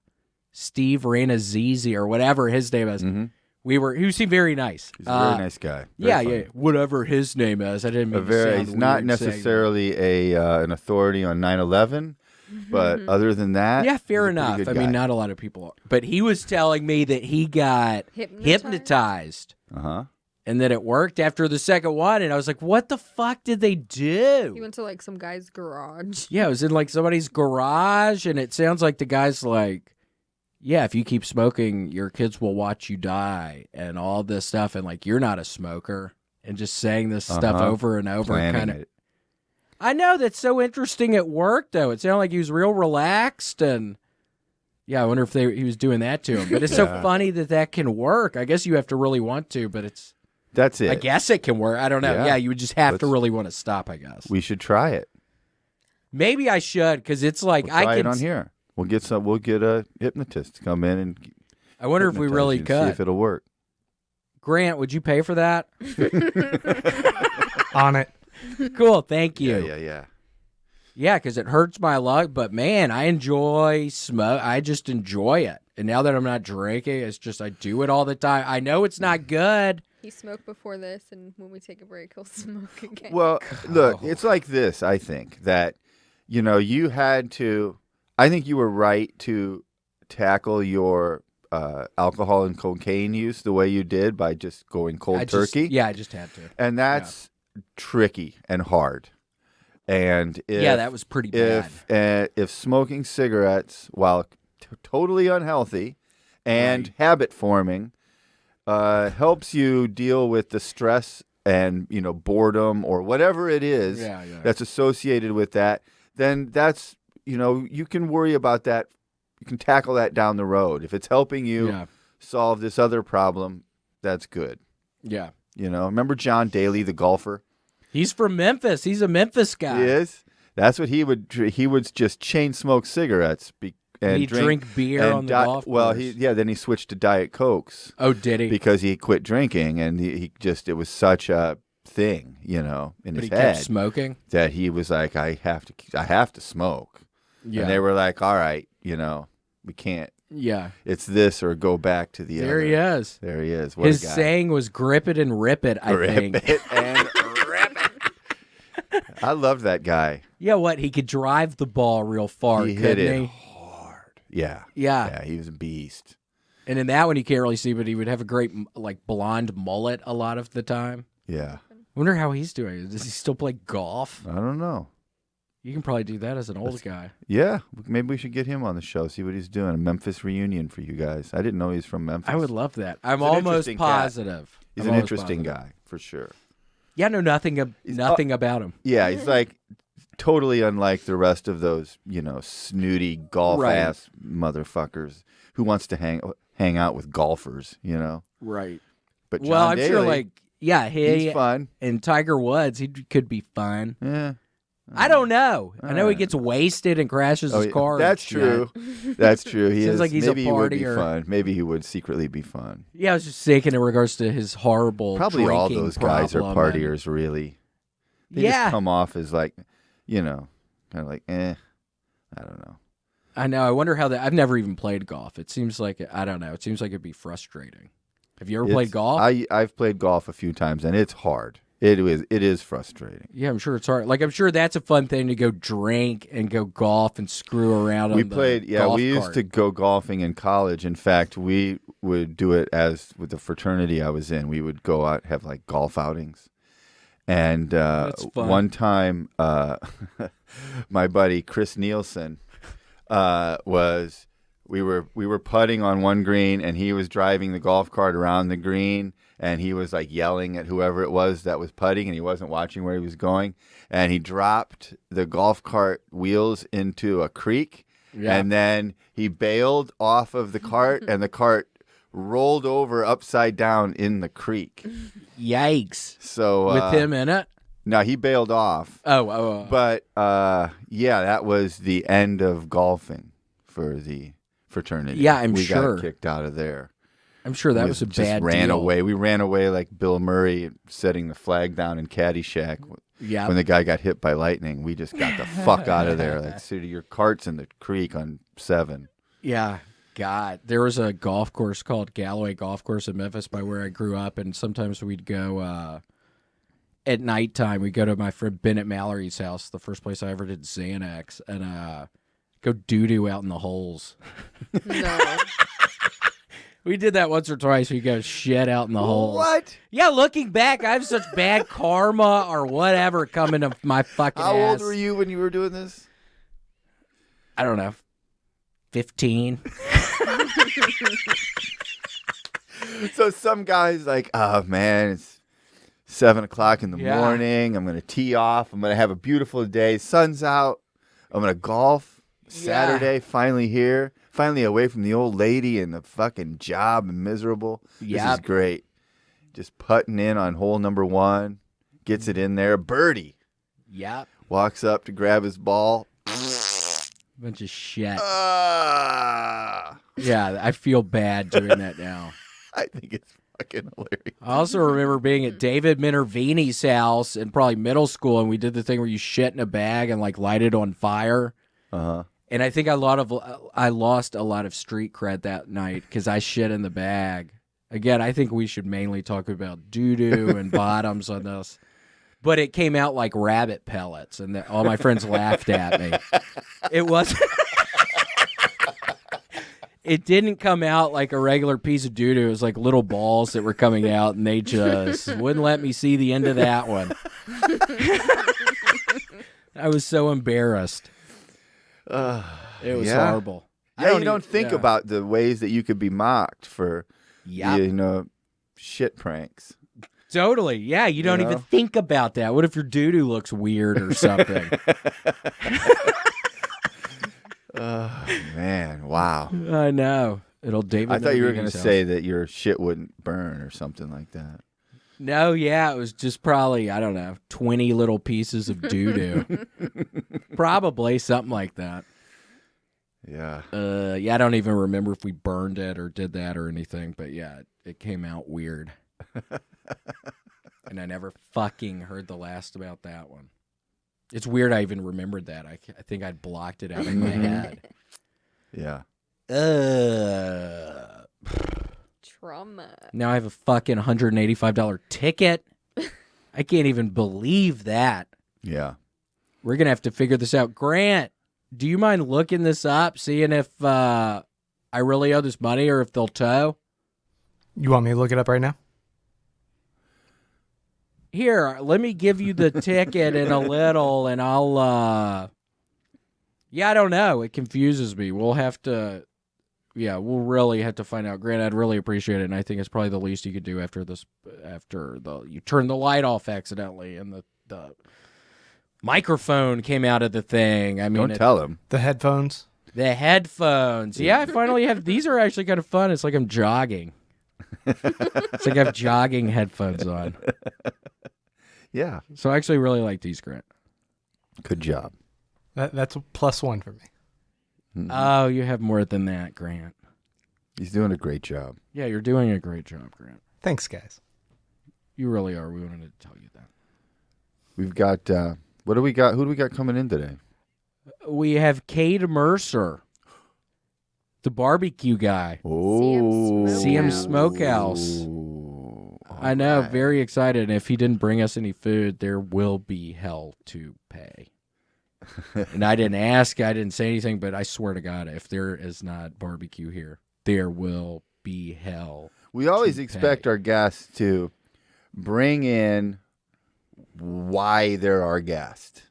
Steve Ranazizi or whatever his name is. Mm-hmm. He seemed very nice. He's a very nice guy. Yeah, Very yeah, funny. whatever his name is. I didn't mean to sound He's not weird saying that. necessarily an authority on 9/11, but other than that, Yeah, fair he's a pretty enough. good I mean, guy. not a lot of people are. But he was telling me that he got hypnotized Uh-huh. and that it worked after the second one. And I was like, what the fuck did they do? He went to like some guy's garage. Yeah, it was in like somebody's garage. And it sounds like the guy's like, yeah, if you keep smoking, your kids will watch you die and all this stuff. And like, you're not a smoker. And just saying this stuff over and over. Planning Kind of. it. I know, that's so interesting at work, though. It sounded like he was real relaxed, and yeah, I wonder if he was doing that to him. But it's so funny that can work. I guess you have to really want to, but That's it. I guess it can work. I don't know. Yeah. Yeah, you would just have to Let's- really want to stop, I guess. We should try it. Maybe I should, because it's like We'll try I it can. on here. We'll get a hypnotist to come in and I wonder if we hypnotize really you and see could. if it'll work. Grant, would you pay for that? On it. Cool, thank you. Yeah. Yeah, because it hurts my lung, but man, I enjoy smoke. I just enjoy it. And now that I'm not drinking, it's just I do it all the time. I know it's not good. He smoked before this, and when we take a break, he'll smoke again. Well, look, it's like this, I think, that, you had to, I think you were right to tackle your alcohol and cocaine use the way you did by just going cold turkey. I just had to. And that's tricky and hard. And That was pretty bad. if smoking cigarettes, while totally unhealthy and habit forming, helps you deal with the stress and boredom or whatever it is that's associated with that, then that's you can worry about that. You can tackle that down the road. If it's helping you solve this other problem, that's good. Yeah. Remember John Daly, the golfer? He's from Memphis. He's a Memphis guy. He is. That's what he would. He would just chain smoke cigarettes and he'd drink beer and on the golf course. Well, then he switched to Diet Cokes. Oh, did he? Because he quit drinking, and he just it was such a thing, in but his he head kept smoking. that he was like, I have to smoke. Yeah. And they were like, all right, we can't. Yeah. It's this or go back to the other. There he is. There he is. What His a guy. saying was "grip it and rip it." I think. Rip it and rip it. I love that guy. Yeah. What? He could drive the ball real far. He hit couldn't it he? hard. Yeah. Yeah. Yeah, he was a beast. And in that one, you can't really see, but he would have a great blonde mullet a lot of the time. Yeah. Wonder how he's doing. Does he still play golf? I don't know. You can probably do that as an old guy. Yeah, maybe we should get him on the show, see what he's doing. A Memphis reunion for you guys. I didn't know he was from Memphis. I would love that. I'm He's an almost interesting cat. positive. He's I'm an almost interesting positive. guy, for sure. Yeah, I know nothing about him. Yeah, he's like totally unlike the rest of those, snooty golf-ass motherfuckers who wants to hang out with golfers, Right. But John Well, I'm sure, Daly, he's fun. and Tiger Woods, he could be fun. Yeah. I don't know. I know he gets wasted and crashes his car. That's true. That's true. He Seems is. like he's Maybe a he would be partier. fun. Maybe he would secretly be fun. Yeah, I was just thinking in regards to his horrible Probably all drinking those guys are problem and- partiers, really. They Yeah. just come off as like, kind of like, I don't know. I know. I wonder how that. I've never even played golf. It seems like I don't know. It seems like it'd be frustrating. Have you ever played golf? I've played golf a few times, and it's hard. It is frustrating. Yeah, I'm sure it's hard. Like I'm sure that's a fun thing to go drink and go golf and screw around on We used to go golfing in college. In fact, we would do it with the fraternity I was in. We would go out, have like golf outings. And That's fun. one time, my buddy Chris Nielsen we were putting on one green, and he was driving the golf cart around the green, and he was like yelling at whoever it was that was putting, and he wasn't watching where he was going, and he dropped the golf cart wheels into a creek, and then he bailed off of the cart, and the cart rolled over upside down in the creek. Yikes! So with him in it. No, he bailed off. Oh. But that was the end of golfing for the fraternity. Yeah, I'm we sure. got kicked out of there. I'm sure that was a just bad ran deal. away. We ran away like Bill Murray setting the flag down in Caddyshack. Yeah. When the guy got hit by lightning, we just got the fuck out of there. Like, so your cart's in the creek on 7. Yeah. God, there was a golf course called Galloway Golf Course in Memphis by where I grew up, and sometimes we'd go at nighttime. We'd go to my friend Bennett Mallory's house, the first place I ever did Xanax, and go doo-doo out in the holes. No. We did that once or twice. We go shit out in the holes. What? Yeah, looking back, I have such bad karma or whatever coming to my fucking How ass. old were you when you were doing this? I don't know. 15. So some guy's like, oh man, it's 7 o'clock in the Yeah. morning. I'm going to tee off. I'm going to have a beautiful day. Sun's out. I'm going to golf. Saturday, finally here. Finally away from the old lady and the fucking job and miserable. This is Yep. great. Just putting in on hole number 1. Gets it in there. Birdie. Yep. Walks up to grab his ball. Bunch of shit. Ah. Yeah, I feel bad doing that now. I think it's fucking hilarious. I also remember being at David Minervini's house in probably middle school, and we did the thing where you shit in a bag and like light it on fire. Uh-huh. And I think I lost a lot of street cred that night because I shit in the bag. Again, I think we should mainly talk about doo-doo and bottoms on this. But it came out like rabbit pellets, and all my friends laughed at me. It wasn't. It didn't come out like a regular piece of doo-doo. It was like little balls that were coming out, and they just wouldn't let me see the end of that one. I was so embarrassed. It was yeah. horrible. Yeah, you don't think about the ways that you could be mocked for, shit pranks. Totally. Yeah, you don't even think about that. What if your doo-doo looks weird or something? Oh, man. Wow. I know. It'll David. I thought you were going to Minervini's say house. that your shit wouldn't burn or something like that. No, yeah, it was just probably, I don't know, 20 little pieces of doo-doo. Probably something like that. Yeah. Yeah, I don't even remember if we burned it or did that or anything, but yeah, it came out weird. And I never fucking heard the last about that one. It's weird I even remembered that. I think I'd blocked it out of my head. Yeah. Trauma. Now I have a fucking $185 ticket. I can't even believe that. Yeah. We're going to have to figure this out. Grant, do you mind looking this up, seeing if I really owe this money or if they'll tow? You want me to look it up right now? Here, let me give you the ticket in a little, and I'll, yeah, I don't know. It confuses me. We'll have to, we'll really have to find out. Grant, I'd really appreciate it, and I think it's probably the least you could do after you turn the light off accidentally, and the microphone came out of the thing. I mean, Don't tell him. The headphones. The headphones. Yeah, I finally have, these are actually kind of fun. It's like I'm jogging. It's like I have jogging headphones on. Yeah. So I actually really like these, Grant. Good job. That's a +1 for me. Mm-hmm. Oh, you have more than that, Grant. He's doing a great job. Yeah, you're doing a great job, Grant. Thanks, guys. You really are. We wanted to tell you that. We've got, what do we got? Who do we got coming in today? We have Cade Mercer, the barbecue guy. Oh, CM Smokehouse. I know, very excited. And if he didn't bring us any food, there will be hell to pay. And I didn't ask, I didn't say anything, but I swear to God, if there is not barbecue here, there will be hell. We always to expect pay. our guests to bring in why they're our guest.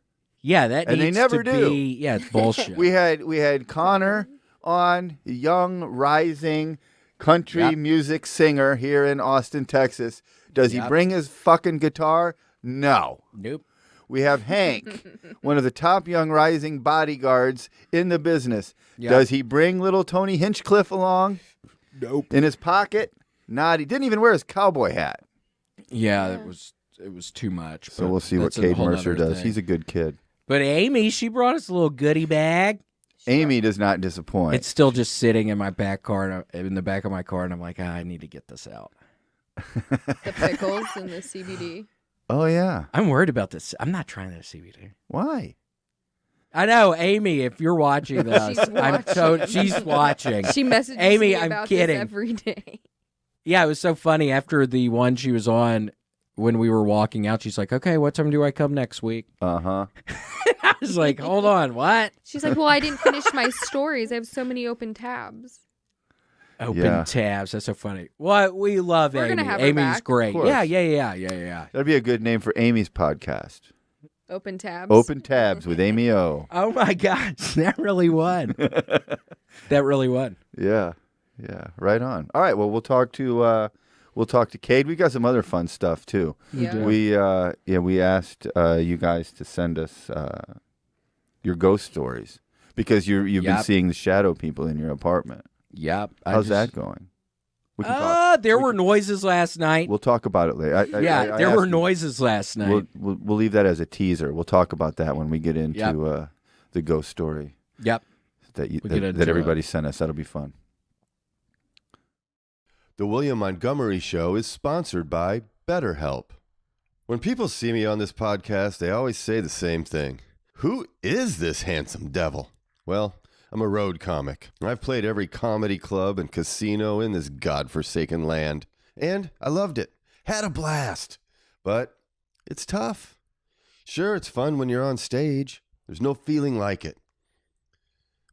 Yeah, that And they needs never to do. be. Yeah, it's bullshit. We had Connor on, young, rising country Yep. music singer here in Austin, Texas. Does he Yep. bring his fucking guitar? No. Nope. We have Hank, one of the top young rising bodyguards in the business. Yep. Does he bring little Tony Hinchcliffe along Nope. in his pocket? Not. He didn't even wear his cowboy hat. Yeah, it was too much. So but we'll see what that's a Cade whole Mercer nother does. thing. He's a good kid. But Amy, she brought us a little goodie bag. Amy does not disappoint. It's still just sitting in my back car, in the back of my car, and I'm like, I need to get this out. The pickles and the CBD. Oh, yeah. I'm worried about this. I'm not trying that CBD. Why? I know, Amy, if you're watching this, She's watching. she's watching. She messages Amy, me I'm about kidding. this every day. Yeah, it was so funny. After the one she was on, when we were walking out, she's like, okay, what time do I come next week? Uh-huh. I was like, hold on, what? She's like, well, I didn't finish my stories. I have so many open tabs. Open Yeah. tabs. That's so funny. Well, we love We're Amy. gonna have her Amy's back. great. Of course. Yeah. That'd be a good name for Amy's podcast. Open tabs. Open Tabs with Amy O. Oh my gosh, that really won. That really won. Yeah. Yeah. Right on. All right. Well, we'll talk to Cade. We got some other fun stuff too. Yeah. We asked you guys to send us your ghost stories because you've been Yep. seeing the shadow people in your apartment. Yep. How's that going? We can talk. There were noises last night. We'll talk about it later. There asked were you- noises last night. We'll leave that as a teaser. We'll talk about that when we get into the ghost story Yep. that We'll get into that everybody sent us. That'll be fun. The William Montgomery Show is sponsored by BetterHelp. When people see me on this podcast, they always say the same thing. Who is this handsome devil? Well, I'm a road comic. I've played every comedy club and casino in this godforsaken land. And I loved it. Had a blast. But it's tough. Sure, it's fun when you're on stage. There's no feeling like it.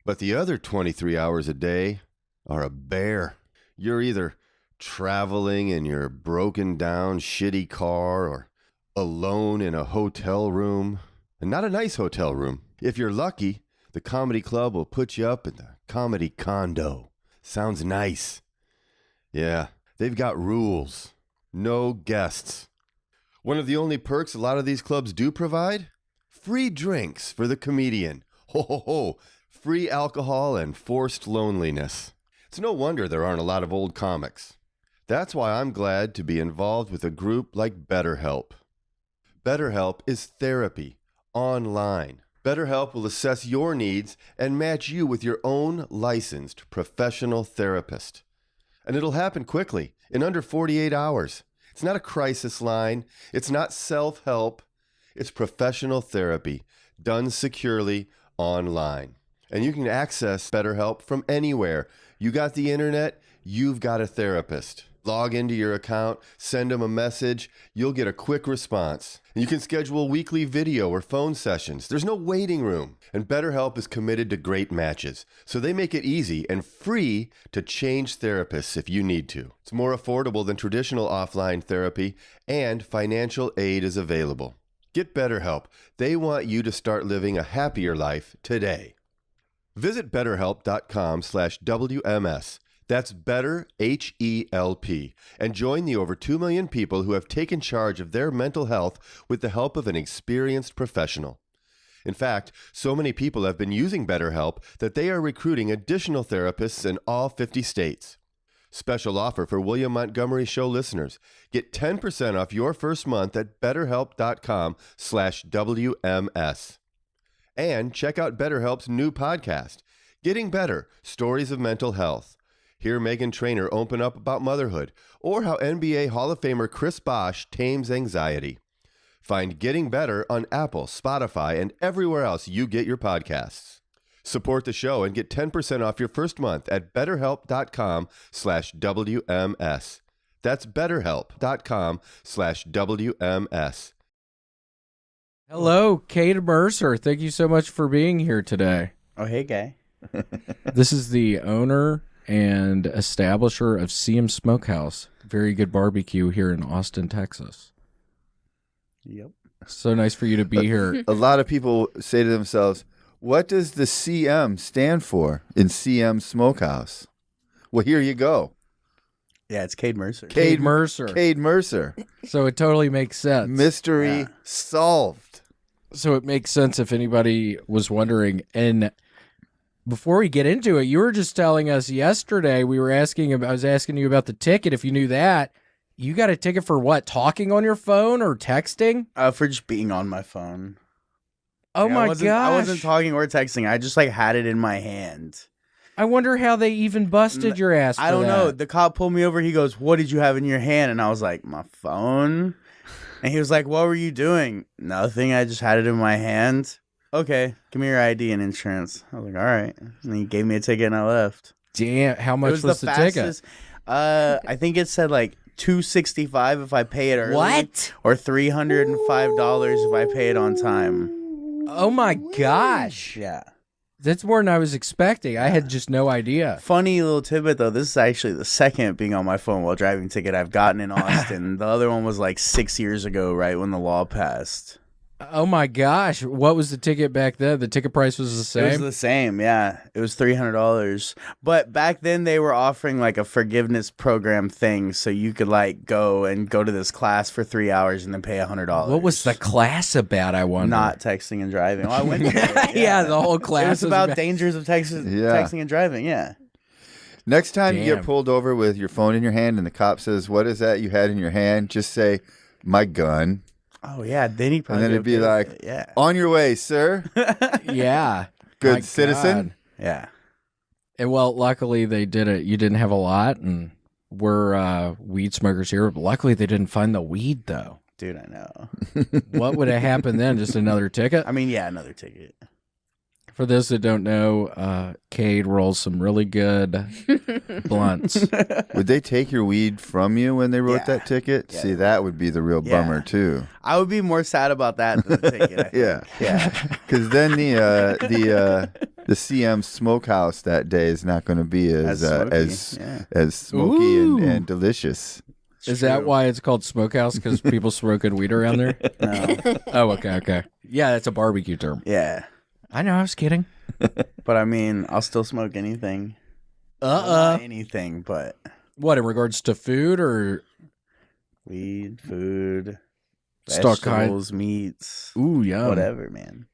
But the other 23 hours a day are a bear. You're either traveling in your broken down, shitty car or alone in a hotel room. And not a nice hotel room. If you're lucky, the comedy club will put you up in the comedy condo. Sounds nice. Yeah, they've got rules. No guests. One of the only perks a lot of these clubs do provide? Free drinks for the comedian. Ho ho ho. Free alcohol and forced loneliness. It's no wonder there aren't a lot of old comics. That's why I'm glad to be involved with a group like BetterHelp. BetterHelp is therapy online. BetterHelp will assess your needs and match you with your own licensed professional therapist. And it'll happen quickly, in under 48 hours. It's not a crisis line. It's not self-help. It's professional therapy done securely online. And you can access BetterHelp from anywhere. You got the internet, you've got a therapist. Log into your account, send them a message, you'll get a quick response. And you can schedule weekly video or phone sessions. There's no waiting room. And BetterHelp is committed to great matches, so they make it easy and free to change therapists if you need to. It's more affordable than traditional offline therapy, and financial aid is available. Get BetterHelp. They want you to start living a happier life today. Visit BetterHelp.com/WMS. That's BetterHelp. And join the over 2 million people who have taken charge of their mental health with the help of an experienced professional. In fact, so many people have been using BetterHelp that they are recruiting additional therapists in all 50 states. Special offer for William Montgomery Show listeners. Get 10% off your first month at BetterHelp.com/WMS. And check out BetterHelp's new podcast, Getting Better, Stories of Mental Health. Hear Meghan Trainor open up about motherhood, or how NBA Hall of Famer Chris Bosh tames anxiety. Find Getting Better on Apple, Spotify, and everywhere else you get your podcasts. Support the show and get 10% off your first month at betterhelp.com/WMS. That's betterhelp.com/WMS. Hello, Cade Mercer. Thank you so much for being here today. Oh, hey, guy. This is the owner and establisher of CM Smokehouse. Very good barbecue here in Austin, Texas. Yep. So nice for you to be here. A lot of people say to themselves, what does the CM stand for in CM Smokehouse? Well, here you go. Yeah, it's Cade Mercer. Cade Mercer. Cade Mercer. So it totally makes sense. Mystery solved. So it makes sense if anybody was wondering. And before we get into it, you were just telling us yesterday, I was asking you about the ticket, if you knew that. You got a ticket for what? Talking on your phone or texting? For just being on my phone. Oh Yeah, my I gosh. wasn't talking or texting. I just had it in my hand. I wonder how they even busted your ass for I don't know. that. The cop pulled me over. He goes, "What did you have in your hand?" And I was like, "My phone." And he was like, "What were you doing?" "Nothing. I just had it in my hand." "Okay, give me your ID and insurance." I was like, "All right." And he gave me a ticket and I left. Damn, how much was the ticket? I think it said like $265 if I pay it early. What? Or $305 if I pay it on time. Oh my gosh. Yeah. That's more than I was expecting. I had just no idea. Funny little tidbit though, this is actually the second being on my phone while driving ticket I've gotten in Austin. The other one was like 6 years ago, right when the law passed. Oh my gosh. What was the ticket back then? The ticket price was the same? It was the same, yeah. It was $300. But back then they were offering like a forgiveness program thing, so you could like go to this class for 3 hours and then pay $100. What was the class about, I wonder? Not texting and driving. Well, I went to it, yeah, the whole class it was about dangers of texting and driving, yeah. Next time you Damn. get pulled over with your phone in your hand and the cop says, what is that you had in your hand? Just say, my gun. Oh yeah, then he probably And then it'd be okay with like, it, yeah. on your way, sir. Yeah. Good My citizen. God. Yeah. And well, luckily they did it. You didn't have a lot, and we're weed smokers here. Luckily they didn't find the weed, though. Dude, I know. What would have happened then? Just another ticket? I mean, yeah, another ticket. For those that don't know, Cade rolls some really good blunts. Would they take your weed from you when they wrote Yeah. that ticket? Yeah. See, that would be the real Yeah. bummer, too. I would be more sad about that than the ticket. I think. Yeah. Yeah. Because then the CM Smokehouse that day is not going to be as smoky Ooh. and delicious. Is that why it's called Smokehouse? Because people smoking weed around there? No. Oh, okay. Yeah, that's a barbecue term. Yeah. I know, I was kidding. But I mean, I'll still smoke anything. Not anything, but What, in regards to food or? weed, food, Stock kind. vegetables, meats, Ooh, yeah. whatever, man.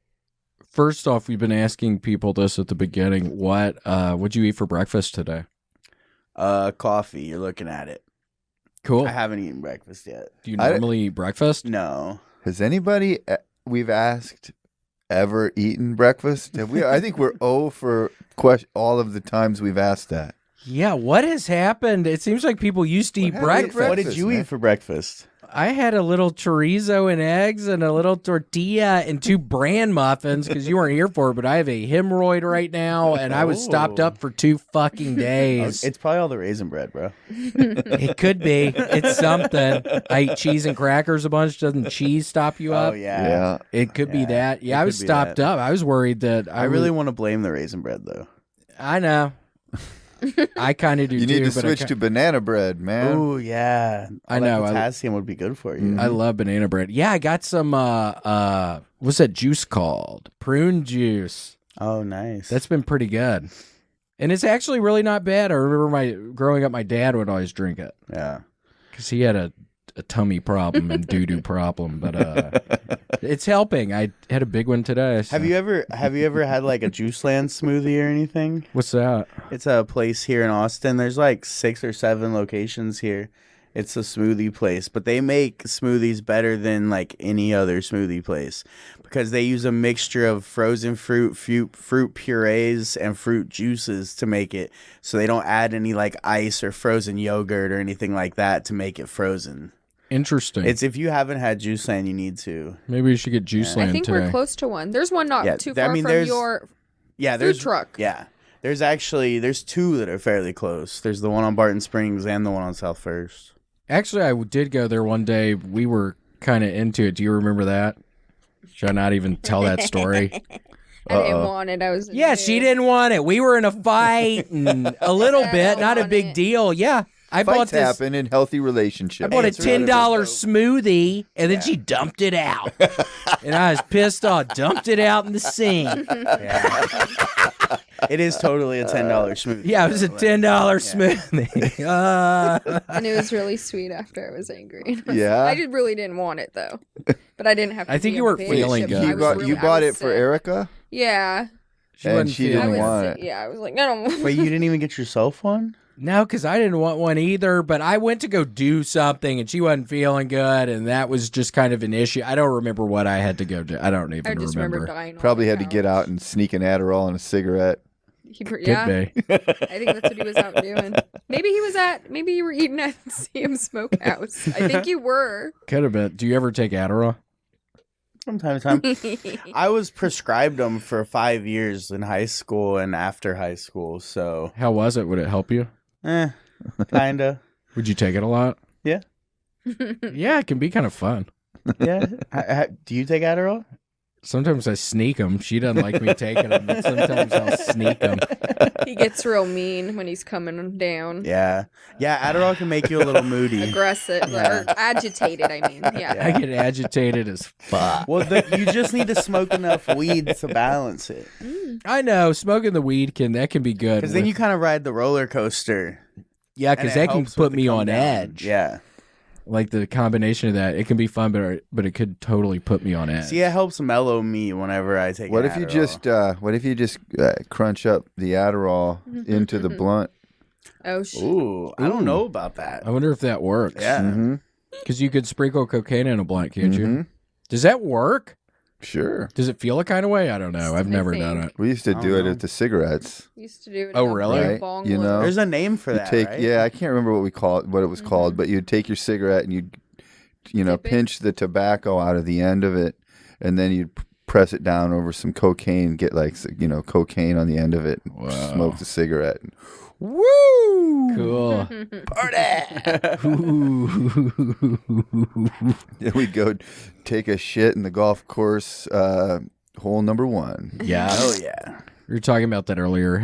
First off, we've been asking people this at the beginning. What'd you eat for breakfast today? Coffee. You're looking at it. Cool. I haven't eaten breakfast yet. Do you normally eat breakfast? No. Has anybody we've asked ever eaten breakfast? Have we? I think we're for all of the times we've asked that. Yeah, what has happened? It seems like people used to eat happened to breakfast. What did you man. eat for breakfast? I had a little chorizo and eggs and a little tortilla and 2 bran muffins because you weren't here for it, but I have a hemorrhoid right now and I was stopped up for 2 fucking days. It's probably all the raisin bread, bro. It could be. It's something. I eat cheese and crackers a bunch. Doesn't cheese stop you up? Oh, yeah. Yeah. It could be that. Yeah, it I was could be stopped that. up. I was worried that I really want to blame the raisin bread, though. I know. I kind of do You too. need to but I switch ki- to banana bread, man. Oh, yeah. I All that know, I- Potassium would be good for you. I love banana bread. Yeah, I got some, what's that juice called? Prune juice. Oh, nice. That's been pretty good. And it's actually really not bad. I remember growing up, my dad would always drink it yeah. because he had a tummy problem and doo-doo problem. But it's helping. I had a big one today. so- Have you ever had like a Juice Land smoothie or anything? What's that? It's a place here in Austin. There's like 6 or 7 locations here. It's a smoothie place, but they make smoothies better than like any other smoothie place because they use a mixture of frozen fruit purees, and fruit juices to make it. So they don't add any like ice or frozen yogurt or anything like that to make it frozen. Interesting. It's if you haven't had Juice Land, you need to. Maybe we should get Juice Land I think today. we're close to one. There's one not too far from your there's food truck. Yeah. There's two that are fairly close. There's the one on Barton Springs and the one on South First. Actually, I did go there one day. We were kind of into it. Do you remember that? Should I not even tell that story? I didn't want it. I was Yeah, she didn't want it. We were in a fight and a little bit, not a big deal. Yeah. I bought Fights this. happen in healthy relationships. I bought a It's really $10 smoothie, and then she dumped it out. And I was pissed off. Dumped it out in the sink. It is totally a $10 smoothie. Yeah, it was a $10 smoothie. And it was really sweet after I was angry. Yeah? I really didn't want it though, but I didn't have. To I think be you a weren't bitch. feeling I good. was You I bought was it for sick. Erica, Yeah, She and wasn't she feeling didn't I want was. it. Yeah, I was like, no. Wait, you didn't even get yourself one? No, because I didn't want one either, but I went to go do something, and she wasn't feeling good, and that was just kind of an issue. I don't remember what I had to go do. I don't even I just remember remember. dying. on Probably the had to get out couch. and sneak an Adderall and a cigarette. Yeah, Could be. I think that's what he was out doing. Maybe you were eating at CM Smokehouse. I think you were. Could have been. Do you ever take Adderall? From time to time. I was prescribed them for 5 years in high school and after high school, so How was it? Would it help you? kinda. Would you take it a lot? Yeah. Yeah, it can be kind of fun. Yeah. Do you take Adderall? Sometimes I sneak them. She doesn't like me taking them, but sometimes I'll sneak them. He gets real mean when he's coming down. Yeah. Yeah, Adderall can make you a little moody. Aggressive or agitated. I mean, yeah. I get agitated as fuck. Well, you just need to smoke enough weed to balance it. I know smoking the weed can be good. Because then you kind of ride the roller coaster. yeah, and because it that can helps with put the me come on down. edge. Yeah. Like the combination of that, it can be fun, but it could totally put me on edge. See, it helps mellow me whenever I take What an if you Adderall. just crunch up the Adderall into the blunt? Oh shit. Ooh, I don't know about that. I wonder if that works. Yeah. Mm-hmm. Because you could sprinkle cocaine in a blunt, can't you? Mhm. Does that work? Sure. Does it feel a kind of way? I don't know. I've never done it. We used to I do don't it know. at the cigarettes. Used to do it. Oh, in a really? big Right, bong you load. know? There's a name for You that, take right? Yeah, I can't remember what it was called, but you'd take your cigarette and you'd Dip it? pinch the tobacco out of the end of it, and then you'd press it down over some cocaine and get cocaine on the end of it and Wow. smoke the cigarette. Woo! Cool. Then we'd go take a shit in the golf course hole number 1. Yeah. Oh, yeah. We were talking about that earlier.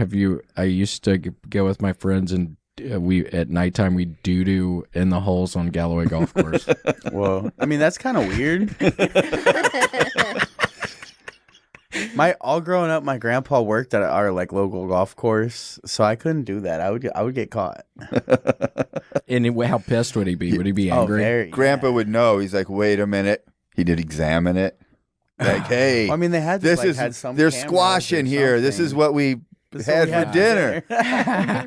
I used to go with my friends and we at nighttime we doo-doo in the holes on Galloway Golf Course. Whoa. I mean, that's kind of weird. All growing up, my grandpa worked at our local golf course, so I couldn't do that. I would get caught. And how pissed would he be? Would he be Oh, angry? very. Grandpa would know. He's like, wait a minute. He did examine it. Like, hey, Well, I mean, they had had some. there's cameras squash or in here. This is something. what we This is what had we for had dinner. there.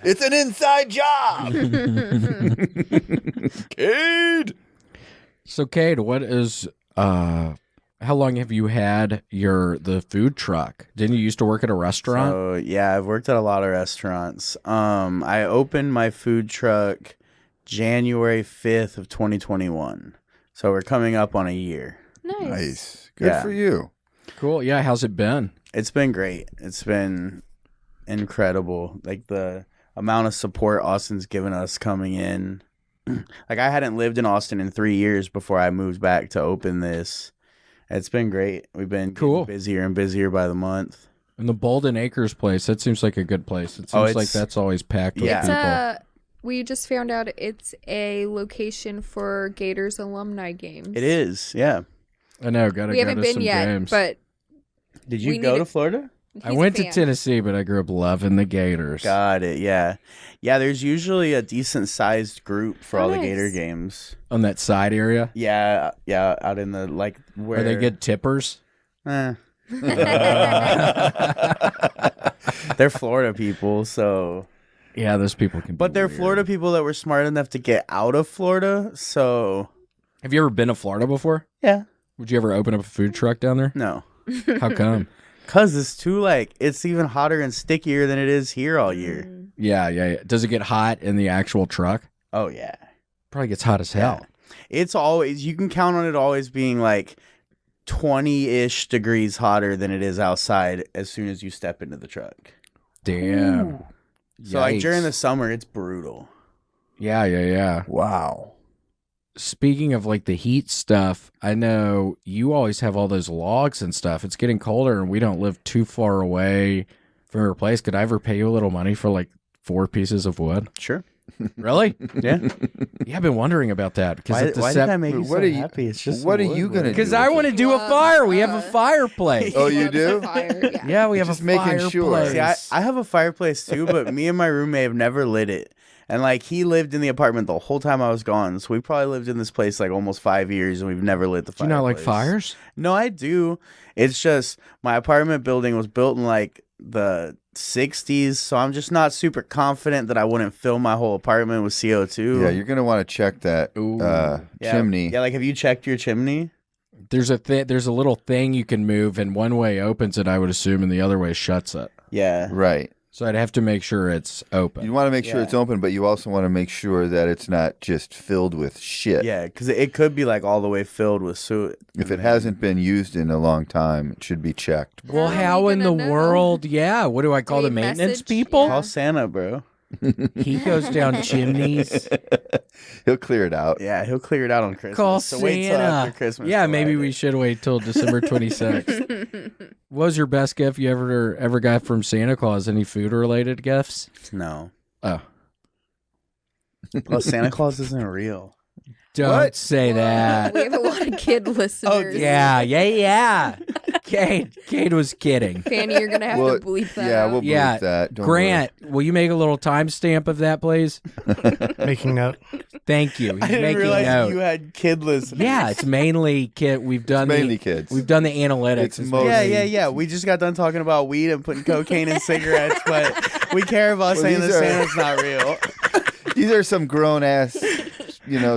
It's an inside job. Cade. So, Cade, what is how long have you had the food truck? Didn't you used to work at a restaurant? So, yeah, I've worked at a lot of restaurants. I opened my food truck January 5th of 2021. So we're coming up on a year. Nice. Good Yeah. for you. Cool. Yeah, how's it been? It's been great. It's been incredible. Like the amount of support Austin's given us coming in. Like I hadn't lived in Austin in 3 years before I moved back to open this. It's been great. We've been Cool. getting busier and busier by the month. And the Bolden Acres place, that seems like a good place. It Oh, seems like it's- that's always packed with Yeah. It's people. we just found out it's a location for Gators alumni games. It is, yeah. I know, gotta We go haven't to been some yet, games. but Did We you go need to to- Florida? I he's a went to fan. Tennessee, but I grew up loving the Gators. Got it, yeah. Yeah, there's usually a decent sized group for Oh, all the nice. Gator games. On that side area. Yeah, out in the where Are they good tippers? Eh. They're Florida people, so Yeah, those people can be but they're weird. Florida people that were smart enough to get out of Florida, so Have you ever been to Florida before? yeah. Would you ever open up a food truck down there? No. How come? Cause it's too it's even hotter and stickier than it is here all year. Mm. Yeah. Does it get hot in the actual truck? Oh yeah. Probably gets hot as hell. It's always, you can count on it always being like 20-ish degrees hotter than it is outside as soon as you step into the truck. Damn. So like during the Yikes. summer, it's brutal. Yeah. Wow. Speaking of like the heat stuff, I know you always have all those logs and stuff. It's getting colder and we don't live too far away from your place. Could I ever pay you a little money for like 4 pieces of wood? Sure. Really? Yeah. Yeah, I've been wondering about that. Why did that make you What so are you- happy? It's just what some are you wood, gonna bro. do? Because I want to do a Love, fire. We have a fireplace. Oh, you Loves do? a fire, yeah. Yeah, we have Just a making fireplace. sure. See, I have a fireplace too, but me and my roommate have never lit it. And like he lived in the apartment the whole time I was gone, so we probably lived in this place like almost 5 years, and we've never lit the Do fireplace. you not like fires? No, I do. It's just my apartment building was built in like the 60s, so I'm just not super confident that I wouldn't fill my whole apartment with CO2. Yeah, you're gonna want to check that Yeah. chimney. Yeah, like have you checked your chimney? There's a little thing you can move, and one way opens it, I would assume, and the other way shuts it. Yeah. Right. So I'd have to make sure it's open. You want to make sure Yeah. it's open, but you also want to make sure that it's not just filled with shit. Yeah, because it could be like all the way filled with soot. If it hasn't been used in a long time, it should be checked. Well, How are how we in the gonna know? world? Yeah, what do I call Do the we maintenance message? people? Call Santa, bro. He goes down chimneys. He'll clear it out. Yeah, he'll clear it out on Christmas. Call so Santa. wait till after Christmas. Yeah, to maybe light we it. should wait till December 26th. What was your best gift you ever got from Santa Claus? Any food related gifts? No. Oh, Well, Santa Claus isn't real. don't What? say that. We have a lot of kid listeners. Yeah. Cade was kidding. Fanny, you're gonna have Well, to bleep that. Yeah, out. we'll Yeah, believe that. Don't Grant, will you make a little timestamp of that, please? Making note. Thank you. He's I didn't making realize note. you had kid listeners. Yeah, it's mainly kid. We've done worry. Mainly the kids. we've done the analytics. It's It's mostly- Yeah. We just got done talking about weed and putting cocaine in cigarettes, but we care about Well, saying that these are- Santa's not real. These are some grown ass,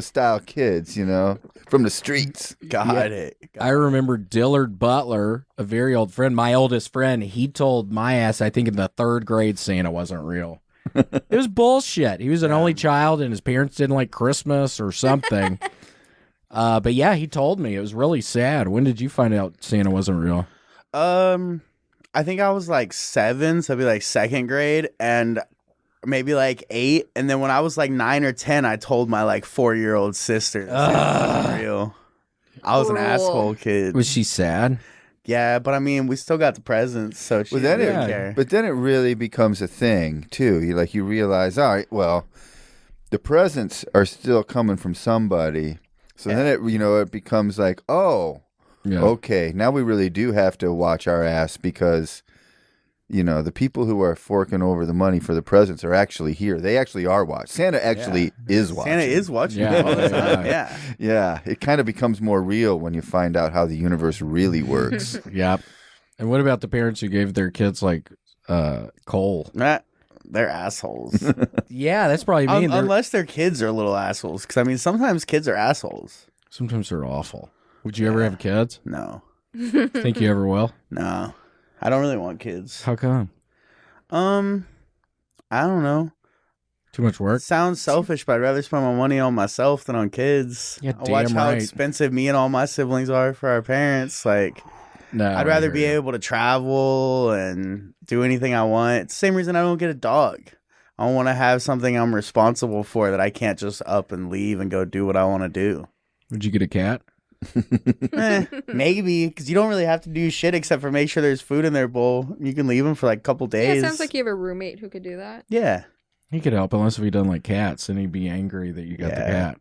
style kids, from the streets. Got it. I remember Dillard Butler, a very old friend, my oldest friend. He told my ass, I think in the 3rd grade, Santa wasn't real. It was bullshit. He was an only child, and his parents didn't like Christmas or something. But yeah, he told me it was really sad. When did you find out Santa wasn't real? I think I was like 7, so it'd be like 2nd grade, and maybe like 8. And then when I was like 9 or 10, I told my like 4-year-old sister that Santa wasn't real. I was an Cruel. asshole kid. Was she sad? Yeah, but I mean, we still got the presents, so she Well, then didn't Yeah. care. But then it really becomes a thing too. You realize, all right, well, the presents are still coming from somebody. So then it becomes like, oh, Yeah. okay, now we really do have to watch our ass because the people who are forking over the money for the presents are actually here. They actually are watching. Santa actually is watching. Santa is watching Yeah, all the time. yeah. Yeah. Yeah, it kind of becomes more real when you find out how the universe really works. Yep. And what about the parents who gave their kids like coal? They're assholes. Yeah, that's probably mean. They're- Unless their kids are little assholes. Because, I mean, sometimes kids are assholes. Sometimes they're awful. Would you ever have kids? No. Think you ever will? No. I don't really want kids. How come? I don't know. Too much It work? sounds selfish, but I'd rather spend my money on myself than on kids. Yeah, I watch damn how right. expensive me and all my siblings are for our parents. Like, No. I'd rather be able to travel and do anything I want. It's the same reason I don't get a dog. I don't want to have something I'm responsible for that I can't just up and leave and go do what I want to do. Would you get a cat? Maybe, because you don't really have to do shit except for make sure there's food in their bowl. You can leave them for like a couple Yeah, days. it sounds like you have a roommate who could do that. Yeah. He could help unless if he doesn't like cats, and he'd be angry that you got the Yeah. cat.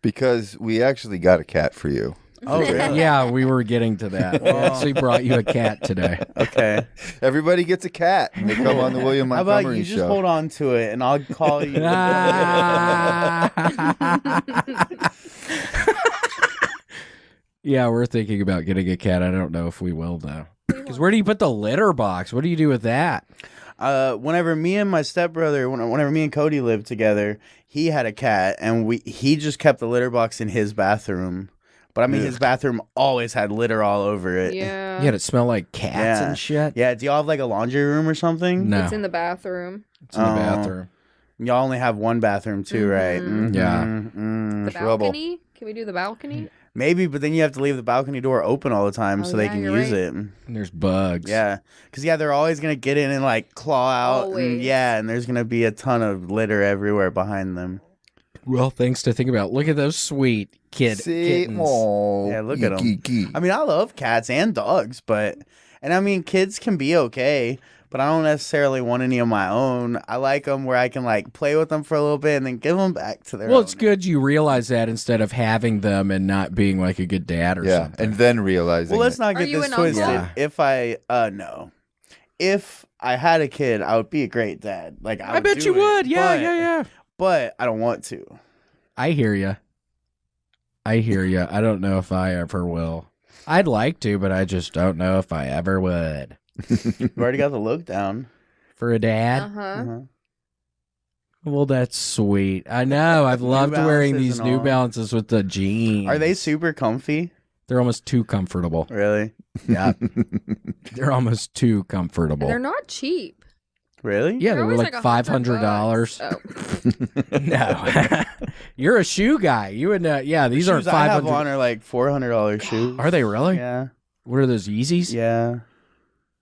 Because we actually got a cat for you. Oh, really? Yeah, we were getting to that. We actually brought you a cat today. Okay. Everybody gets a cat. And they come on the William How about Montgomery you just Show. hold on to it and I'll call you. Yeah, we're thinking about getting a cat. I don't know if we will though. Because where do you put the litter box? What do you do with that? Whenever me and my stepbrother, whenever me and Cody lived together, he had a cat, and he just kept the litter box in his bathroom. But I mean, his bathroom always had litter all over it. Yeah. Yeah, did it smell like cats Yeah. and shit? Yeah. Do y'all have like a laundry room or something? No, It's in the bathroom. it's in the Oh. bathroom. Y'all only have one bathroom too, right? Mhm. Yeah. Mm. The Trouble. balcony? Can we do the balcony? Maybe, but then you have to leave the balcony door open all the time Oh, so they yeah, can you're use right. it. And there's bugs. Yeah, because they're always gonna get in and like claw out. And, Always. yeah, and there's gonna be a ton of litter everywhere behind them. Well, things to think about. Look at those sweet kittens. Oh, Yeah, look at 'em. I mean, I love cats and dogs, and I mean, kids can be okay, but I don't necessarily want any of my own. I like them where I can like play with them for a little bit and then give them back to their Well, own. it's good you realize that instead of having them and not being like a good dad or Yeah, something. and then realizing. Well, let's it. not Are get you this an uncle? twisted. Yeah. If I no, if I had a kid, I would be a great dad. Like I bet you would. Yeah, yeah. But I don't want to. I hear you. I don't know if I ever will. I'd like to, but I just don't know if I ever would. You've already got the look down. For a dad? Uh-huh. Uh-huh. Well, that's sweet. I know. I've loved wearing Balances these and New all. Balances with the jeans. Are they super comfy? They're almost too comfortable. Really? Yeah. They're almost too comfortable. And they're not cheap. Really? Yeah, they They're were always like $100. $500. Oh. No. You're a shoe guy. You would know. Yeah, these aren't Shoes I have 500. on are like $400 shoes. Are they really? Yeah. What are those Yeezys? Yeah.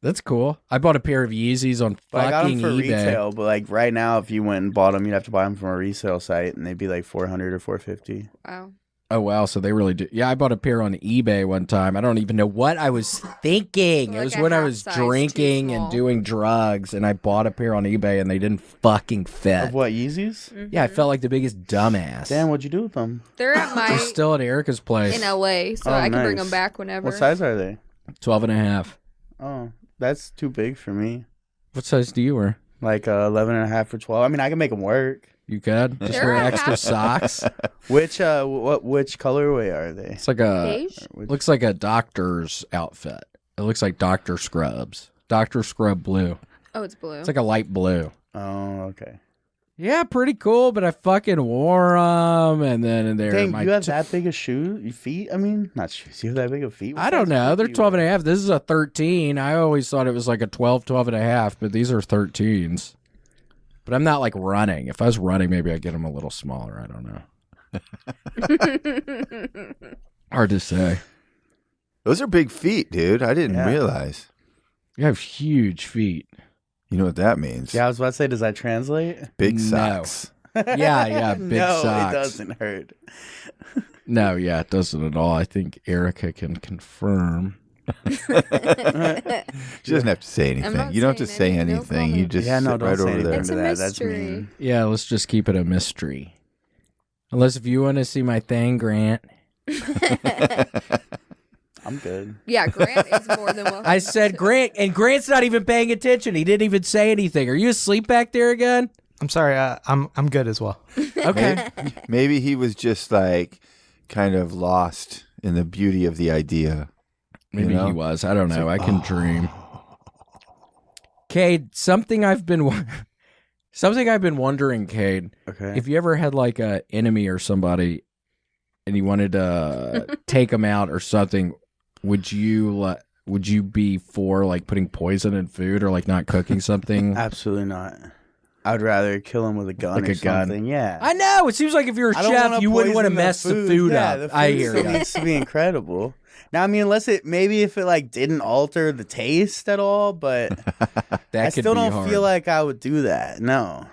That's cool. I bought a pair of Yeezys on But I got them fucking for eBay. retail. But like right now, if you went and bought them, you'd have to buy them from a resale site, and they'd be like $400 or $450. Wow. Oh wow, so they really do. Yeah, I bought a pair on eBay one time. I don't even know what I was thinking. Like it was a when I half was size too drinking and small. doing drugs, and I bought a pair on eBay, and they didn't fucking fit. Of what, Yeezys? Yeah, I felt like the biggest dumbass. Damn, what'd you do with them? They're at They're my still at Erica's place. in LA, so Oh, I can bring nice. them back whenever. What size are they? 12 and a half. Oh, that's too big for me. What size do you wear? Like 11 and a half or 12. I mean, I can make them work. You could just They're wear a extra half- socks. Which which colorway are they? It's like a Beige? Which- looks like a doctor's outfit. It looks like Dr. Scrubs. Dr. Scrub blue. Oh, it's blue. It's like a light blue. Oh, okay. Yeah, pretty cool, but I fucking wore them, and then in there, Dang, my you have that big of shoes? Feet? I mean, not shoes. You have that big of feet? What I don't size know. foot They're do you 12 and a wear? half. This is a 13. I always thought it was like a 12, 12 and a half, but these are 13s. But I'm not like running. If I was running, maybe I'd get them a little smaller. I don't know. Hard to say. Those are big feet, dude. I didn't Yeah. realize. You have huge feet. You know what that means? Yeah, I was about to say, does that translate? Big No. socks. Yeah, big no, socks. it doesn't hurt. No, yeah, it doesn't at all. I think Erica can confirm. She doesn't have to say anything. not You don't have to saying say anything. No anything. You comment. just Yeah, no, sit don't right say over anything there. It's to a that. That's mystery. mean. Yeah, let's just keep it a mystery. Unless if you want to see my thing, Grant. I'm good. Yeah, Grant is more than welcome. I said Grant, and Grant's not even paying attention. He didn't even say anything. Are you asleep back there again? I'm sorry. I'm good as well. Okay. Maybe he was just like kind of lost in the beauty of the idea. Maybe You know? he was. I don't know. I can dream. Cade, something I've been wondering, Cade. Okay. If you ever had like a enemy or somebody, and you wanted to take them out or something, would you be for like putting poison in food or like not cooking something? Absolutely not. I'd rather kill him with a gun Like or a gun. something. Yeah. I know. It seems like if you're a I don't chef, wanna you wouldn't want to poison mess the food yeah, up. The food I hear still you. needs to be incredible. Now, I mean, unless if it like didn't alter the taste at all, but That I could still be don't hard. feel like I would do that. No.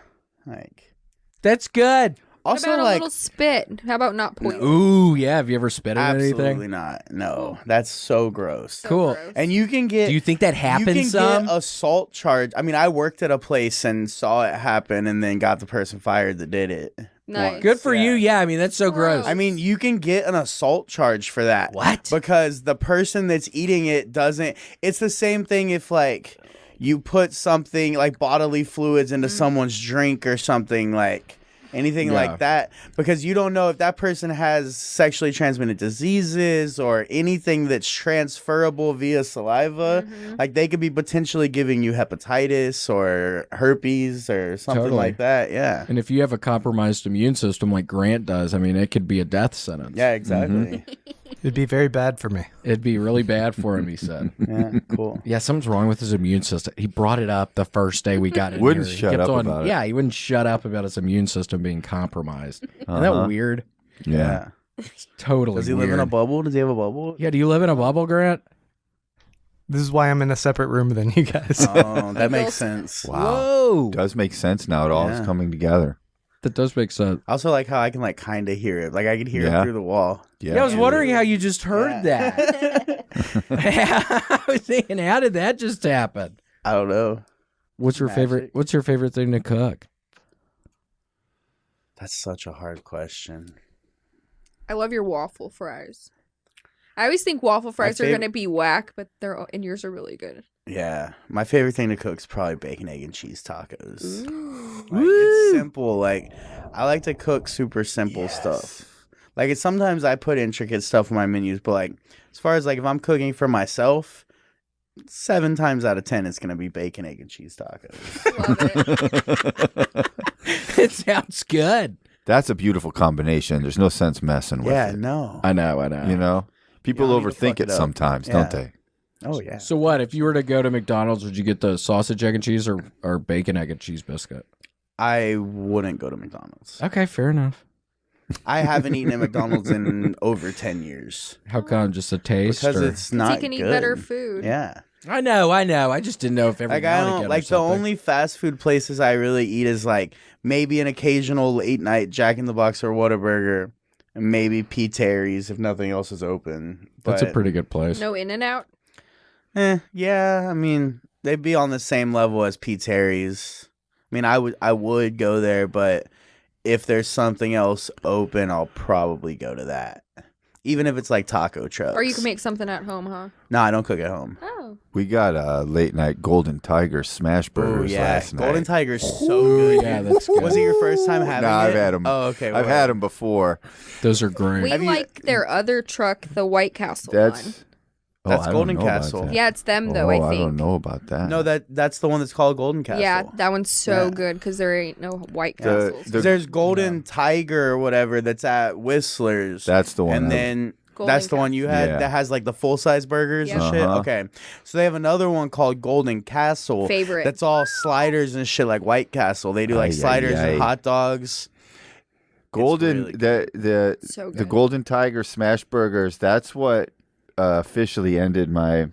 Like That's good. What also about a like little spit? How about not poison? Ooh, yeah. Have you ever spit on absolutely anything? not. No. That's so gross. So Cool. gross. And you can get Do you think that you happens can some? get assault charge. I mean, I worked at a place and saw it happen and then got the person fired that did it. Nice. Good for Yeah. you. Yeah, I mean, that's so gross. I mean, you can get an assault charge for that. What? Because the person that's eating it doesn't. It's the same thing if, like, you put something like bodily fluids into someone's drink or something, like anything Yeah. like that. Because you don't know if that person has sexually transmitted diseases or anything that's transferable via saliva. Like, they could be potentially giving you hepatitis or herpes or something Totally. like that. Yeah. And if you have a compromised immune system like Grant does, I mean, it could be a death sentence. Yeah, exactly. It'd be very bad for me. It'd be really bad for him, he said. Yeah, cool. Yeah, something's wrong with his immune system. He brought it up the first day we got in Wouldn't here. He shut kept up on- about it. Yeah, he wouldn't shut up about his immune system being compromised. Isn't Uh-huh. that weird? Yeah. Totally. Does he live in a bubble? Does he have a bubble? Yeah. Do you live in a bubble, Grant? This is why I'm in a separate room than you guys. Oh, that makes sense. Wow. Whoa. Does make sense now. It all is Yeah. coming together. That does make sense. I also like how I can like kind of hear it. Like I could hear Yeah. it through the wall. Yeah. Yeah, I was wondering how you just heard Yeah. that. I was thinking, how did that just happen? I don't know. What's your favorite? Magic. What's your favorite thing to cook? That's such a hard question. I love your waffle fries. I always think waffle fries are fav- gonna be whack, but and yours are really good. Yeah, my favorite thing to cook is probably bacon, egg, and cheese tacos. Ooh. Like, it's simple. Like I like to cook super simple stuff. Like it's sometimes I put intricate stuff in my menus, but like as far as like if I'm cooking for myself, 7 times out of 10 it's gonna be bacon, egg, and cheese tacos. Love it. It sounds good. That's a beautiful combination. There's no sense messing with Yeah, it. no. I know. You know, people You don't need to overthink fuck it it up. sometimes, Yeah. don't they? Oh yeah. So what? If you were to go to McDonald's, would you get the sausage, egg, and cheese, or bacon, egg, and cheese biscuit? I wouldn't go to McDonald's. Okay, fair enough. I haven't eaten at McDonald's in over 10 years How come? Just a taste? because or- it's 'Cause not you can eat good. better food. Yeah. I know. I just didn't know if every Like now I and don't again or like the something. only fast food places I really eat is like maybe an occasional late night Jack in the Box or Whataburger, and maybe P. Terry's if nothing else is open. That's a But, pretty good place. No In-N-Out. yeah. I mean, they'd be on the same level as P. Terry's. I mean, I would go there, but if there's something else open, I'll probably go to that. Even if it's like taco trucks. Or you can make something at home, huh? No, I don't cook at home. Oh. We got late night Golden Tiger smash burgers last night. Golden Tiger's so good. yeah, that's good. Was it your first time having No, it? I've had 'em. Oh, okay. I've had them before. Those are great. We Have you- like their other truck, the White Castle That's one. That's I don't Golden know about Castle. that. Yeah, it's them though, Oh, I think. don't know about that. No, that's the one that's called Golden Castle. Yeah, that one's so Yeah. good because there ain't no White The- Castles. the- There's Golden Tiger or whatever that's at Whistler's. That's the one. and I- then Golden that's the one you had Yeah. that has like the full size burgers and Yeah. shit. Uh-huh. Okay, so they have another one called Golden Castle. Favorite. That's all sliders and shit like White Castle. They do like Ay, ay, sliders ay. and hot dogs. Golden really the So the good. Golden Tiger smash burgers. That's what officially ended my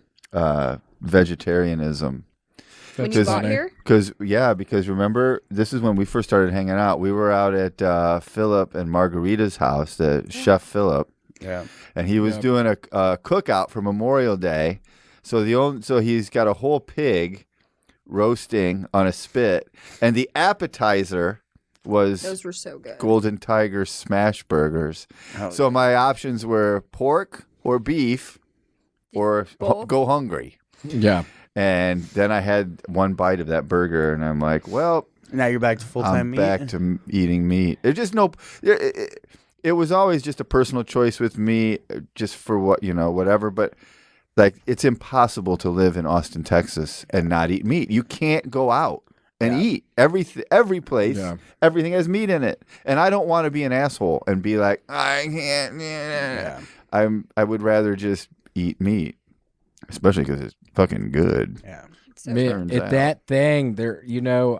vegetarianism. When you got here? Because remember, this is when we first started hanging out. We were out at Philip and Margarita's house, the Chef Philip, Yeah. and he was doing a cookout for Memorial Day. So he's got a whole pig roasting on a spit, and the appetizer was Those were so good. Golden Tiger smash burgers. Oh, So my options were pork or beef or Both? go hungry. Yeah. And then I had one bite of that burger, and I'm like, well, now you're back to full time I'm meat. back to eating meat. It just it was always just a personal choice with me, just for whatever. But like, it's impossible to live in Austin, Texas, and not eat meat. You can't go out and eat every place. Yeah. Everything has meat in it, and I don't want to be an asshole and be like, I can't. Yeah. I would rather just eat meat, especially because it's fucking good. Yeah. So Man, turns at out. that thing there,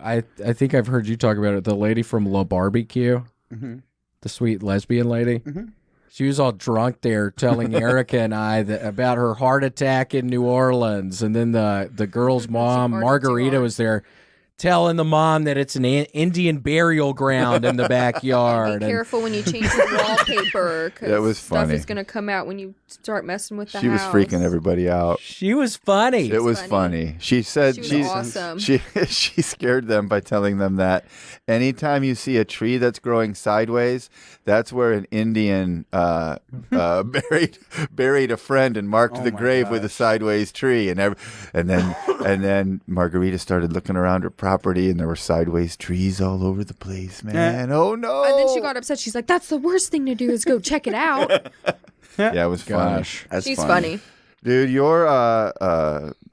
I think I've heard you talk about it. The lady from La Barbecue, Mhm. the sweet lesbian lady. Mhm. She was all drunk there, telling Erica and I about her heart attack in New Orleans, and then the girl's mom, partied too Margarita, hard. was there, telling the mom that it's an Indian burial ground in the backyard. Be and careful when you change the wallpaper. 'Cause That was stuff funny. is gonna come out when you start messing with the She was house. freaking everybody out. she was funny. It was funny. funny. She said She was she's awesome. she she scared them by telling them that anytime you see a tree that's growing sideways, that's where an Indian buried a friend and marked Oh the my grave with a gosh. sideways tree, and then Margarita started looking around her property, and there were sideways trees all over the place, man. Oh no! And then she got upset. She's like, "That's the worst thing to do is go check it out." Yeah, it was funny. Gosh. That's She's funny. Dude, your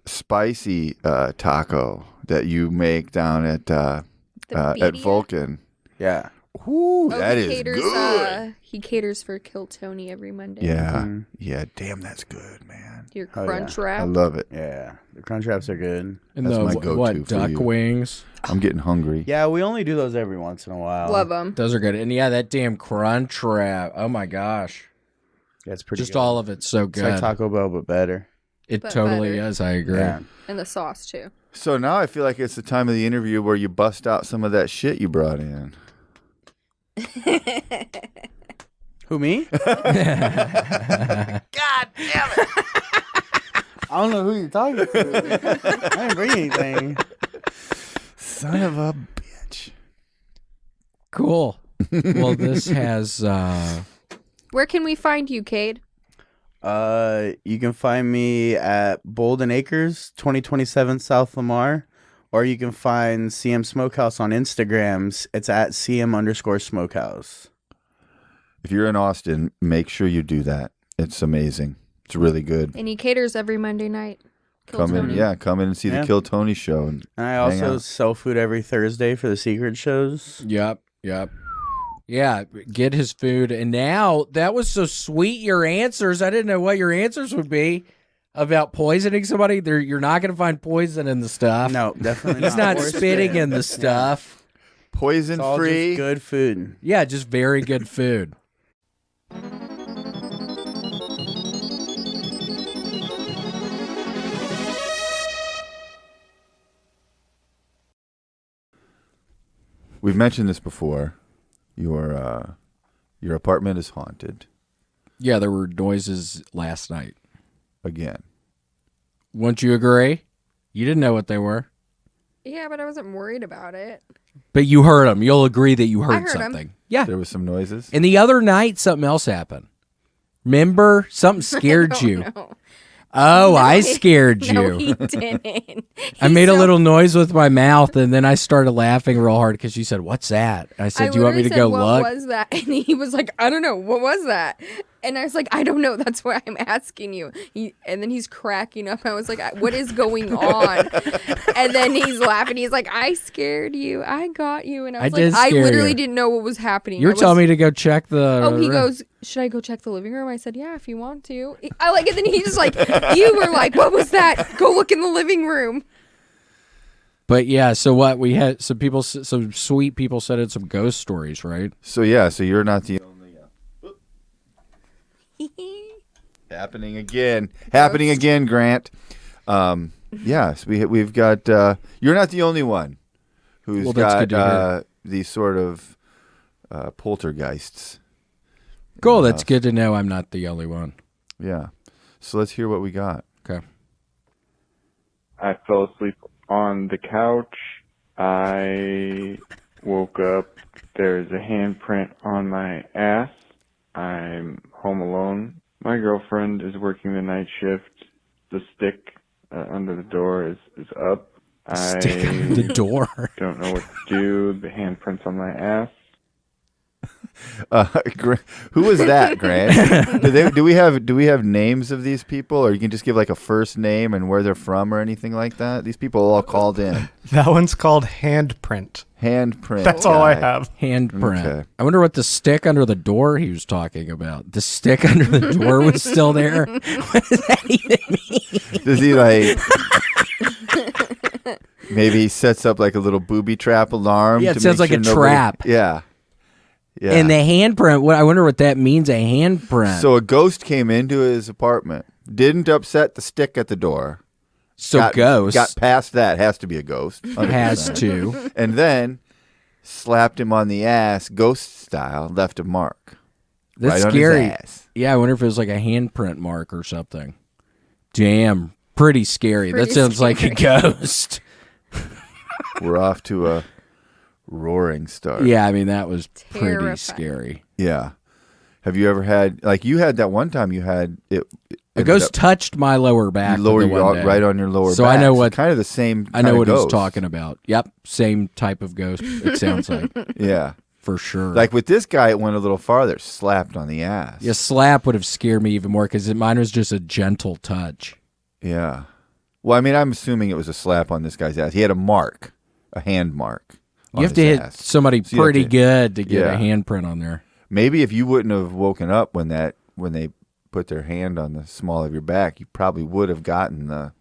spicy taco that you make down at The at BDS? Vulcan. Yeah. Ooh, Oh, that he is caters, good. He caters for Kill Tony every Monday. Yeah. Mhm. Yeah, damn, that's good, man. Your Oh, yeah. crunch I wrap. love it. Yeah, the crunch wraps are good. And That's the my go-to what for duck you. wings? I'm getting hungry. Yeah, we only do those every once in a while. Love them. Those are good. And yeah, that damn crunch wrap. Oh my gosh. Yeah, it's pretty Just good. all of it's so It's good. like Taco Bell, but better. It But totally better. is. I agree. Yeah. And the sauce, too. So now I feel like it's the time of the interview where you bust out some of that shit you brought in. Who, me? God damn it! I don't know who you're talking to. I didn't bring anything. Son of a bitch. Cool. Well, this has Where can we find you, Cade? You can find me at Bolden Acres, 2027 South Lamar, or you can find CM Smokehouse on Instagrams. It's at CM_Smokehouse. If you're in Austin, make sure you do that. It's amazing. It's really good. And he caters every Monday night. Kill Come in, Tony. come in and see Yeah. the Kill Tony show. And And I hang also out. sell food every Thursday for the secret shows. Yep. Yeah, get his food. And now that was so sweet, your answers. I didn't know what your answers would be about poisoning somebody. You're not going to find poison in the stuff. No, definitely He's not Worst spitting day. in the stuff. Poison It's all free. just good food. Yeah, just very good food. We've mentioned this before. Your apartment is haunted Yeah, there were noises last night. again. Wouldn't you agree? You didn't know what they were. Yeah, but I wasn't worried about it. But you heard them. You'll agree that you heard, heard 'em. something. Yeah. There was some noises. And the other night, something else happened. Remember? Something scared you. No. Oh, No, I he- scared you. No, he didn't. I He's made a so- little noise with my mouth, and then I started laughing real hard because you said, "What's that?" I said, "Do you want me to literally go said, look?" What was that? And he was like, I don't know. What was that? And I was like, I don't know. That's why I'm asking you. And then he's cracking up. I was like, what is going on? And then he's laughing. He's like, I scared you. I got you. And I was did like, I scare literally you. didn't know what was happening. You were telling me to go check the. Oh, he room. goes, should I go check the living room? I said, yeah, if you want to. I like it. Then he's just like, you were like, what was that? Go look in the living room. But yeah, so what we had some people, some sweet people said in some ghost stories, right? So yeah, so you're not the only. Happening again. Happening again, Grant. Yes, we've got. You're not the only one who's Well, that's good to hear. got these sort of poltergeists. Cool. in the That's house. good to know. I'm not the only one. Yeah. So let's hear what we got. Okay. I fell asleep on the couch. I woke up. There's a handprint on my ass. I'm home alone. My girlfriend is working the night shift. The stick under the door is up. Stick I under the door. don't know what to do. The handprint's on my ass. Who was that, Grant? do we have names of these people, or you can just give like a first name and where they're from or anything like that? These people all called in. That one's called handprint. Handprint. That's all I guy. have. Handprint. Okay. I wonder what the stick under the door he was talking about. The stick under the door was still there. What does that even mean? Does he like? Maybe he sets up like a little booby trap alarm. Yeah, it to sounds make like a sure trap. Yeah. Yeah. And the handprint. What I wonder what that means. A handprint. So a ghost came into his apartment, didn't upset the stick at the door. So ghost got past that. Has to be a ghost. 100%. has to. And then slapped him on the ass, ghost style, left a mark. That's right scary. On his ass. Yeah, I wonder if it was like a handprint mark or something. Damn, pretty scary. Pretty That sounds like a scary. ghost. We're off to a roaring start. Yeah, I mean that was pretty Terrifying. scary. Yeah. Have you ever had you had that one time you had it? A ghost touched my lower back. You lower the your one day. right on your lower So back. I know what kind of the same. I know kind what of he's ghost. talking about. Yep, same type of ghost. It sounds like Yeah. for sure. Like with this guy, it went a little farther. Slapped on the ass. a slap would have scared me even more because mine was just a gentle touch. Yeah. Well, I mean, I'm assuming it was a slap on this guy's ass. He had a mark, a hand mark. You have to hit ass. somebody So you have pretty to- good to get yeah. a handprint on there. Maybe if you wouldn't have woken up when they put their hand on the small of your back, you probably would have gotten the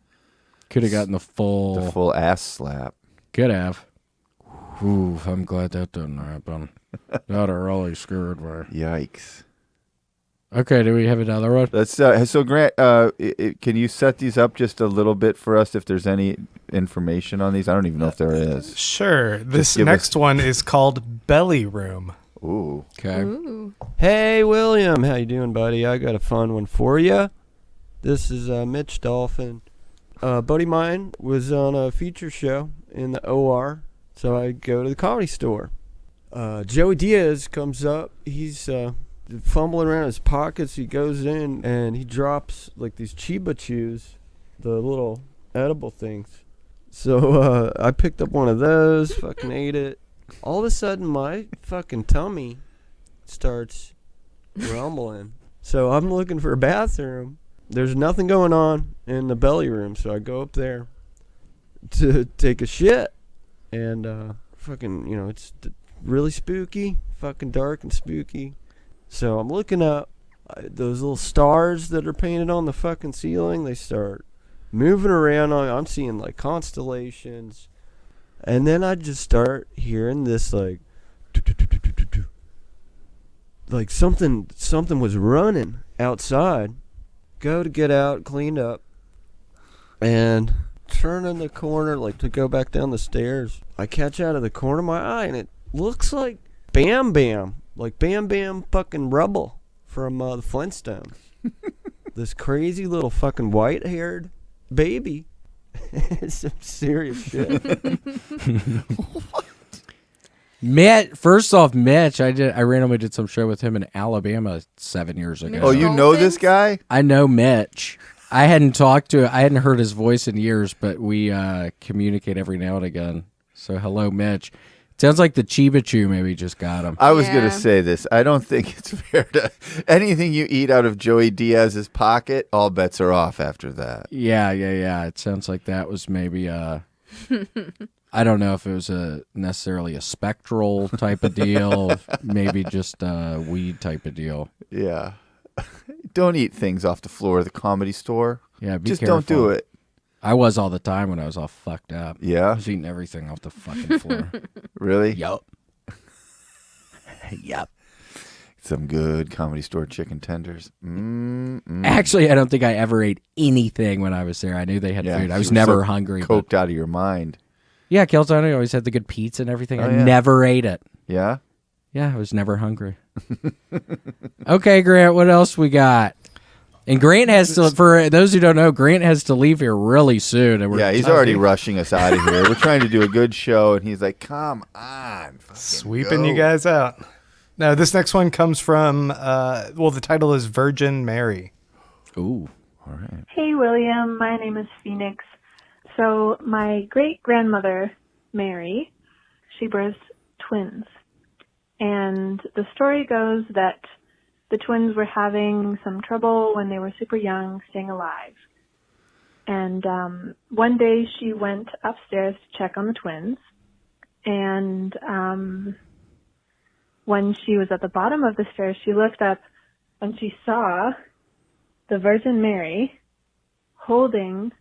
Could have gotten the full ass slap. Could have. Ooh, I'm glad that didn't happen. That really scared me. Yikes. Okay, do we have another one? Let's so Grant, can you set these up just a little bit for us if there's any information on these? I don't even know if there is. Sure. This give next one is called Belly Room. Ooh. Okay. Ooh. Hey, William. How you doing, buddy? I got a fun one for you. This is Mitch Dolphin. A buddy of mine was on a feature show in the OR, so I go to the Comedy Store. Joey Diaz comes up. He's fumbling around his pockets. He goes in, and he drops, like, these Chiba Chews, the little edible things. So I picked up one of those, fucking ate it. All of a sudden, my fucking tummy starts rumbling. So I'm looking for a bathroom. There's nothing going on in the belly room, so I go up there to take a shit. And fucking, it's really spooky, fucking dark and spooky. So I'm looking up. Those little stars that are painted on the fucking ceiling, they start moving around. I'm seeing, like, constellations. And then I just start hearing this, like something was running outside. Go to get out, cleaned up, and turn in the corner, like, to go back down the stairs. I catch out of the corner of my eye, and it looks like Bam Bam, like Bam Bam fucking Rubble from the Flintstones. This crazy little fucking white-haired baby. It's some serious shit. First off, Mitch, I randomly did some show with him in Alabama 7 years ago. Oh, you know this guy? I know Mitch. I hadn't heard his voice in years, but we communicate every now and again. So hello, Mitch. Sounds like the Chiba Chew maybe just got him. I was Yeah. going to say this. I don't think it's fair to anything you eat out of Joey Diaz's pocket, all bets are off after that. Yeah. It sounds like that was maybe I don't know if it was necessarily a spectral type of deal, maybe just a weed type of deal. Yeah. Don't eat things off the floor of the Comedy Store. Yeah, be Just careful. don't do it. I was all the time when I was all fucked up. I Yeah? was eating everything off the fucking floor. Really? Yup. Yup. Some good Comedy Store chicken tenders. Actually, I don't think I ever ate anything when I was there. I knew they had Yeah, food. I you was were never so hungry. But Coked out of your mind. yeah, Keltoni always had the good pizza and everything. Oh, I yeah. never ate it. Yeah? Yeah, I was never hungry. Okay, Grant, what else we got? And Grant has to, for those who don't know, Grant has to leave here really soon. And Yeah, he's already rushing us out of here. We're trying to do a good show, and he's like, come on. fucking Sweeping go." you guys out. No, this next one comes from, the title is Virgin Mary. Ooh. All right. Hey, William. My name is Phoenix. So my great-grandmother, Mary, she birthed twins. And the story goes that the twins were having some trouble when they were super young, staying alive. And one day she went upstairs to check on the twins. And when she was at the bottom of the stairs, she looked up and she saw the Virgin Mary holding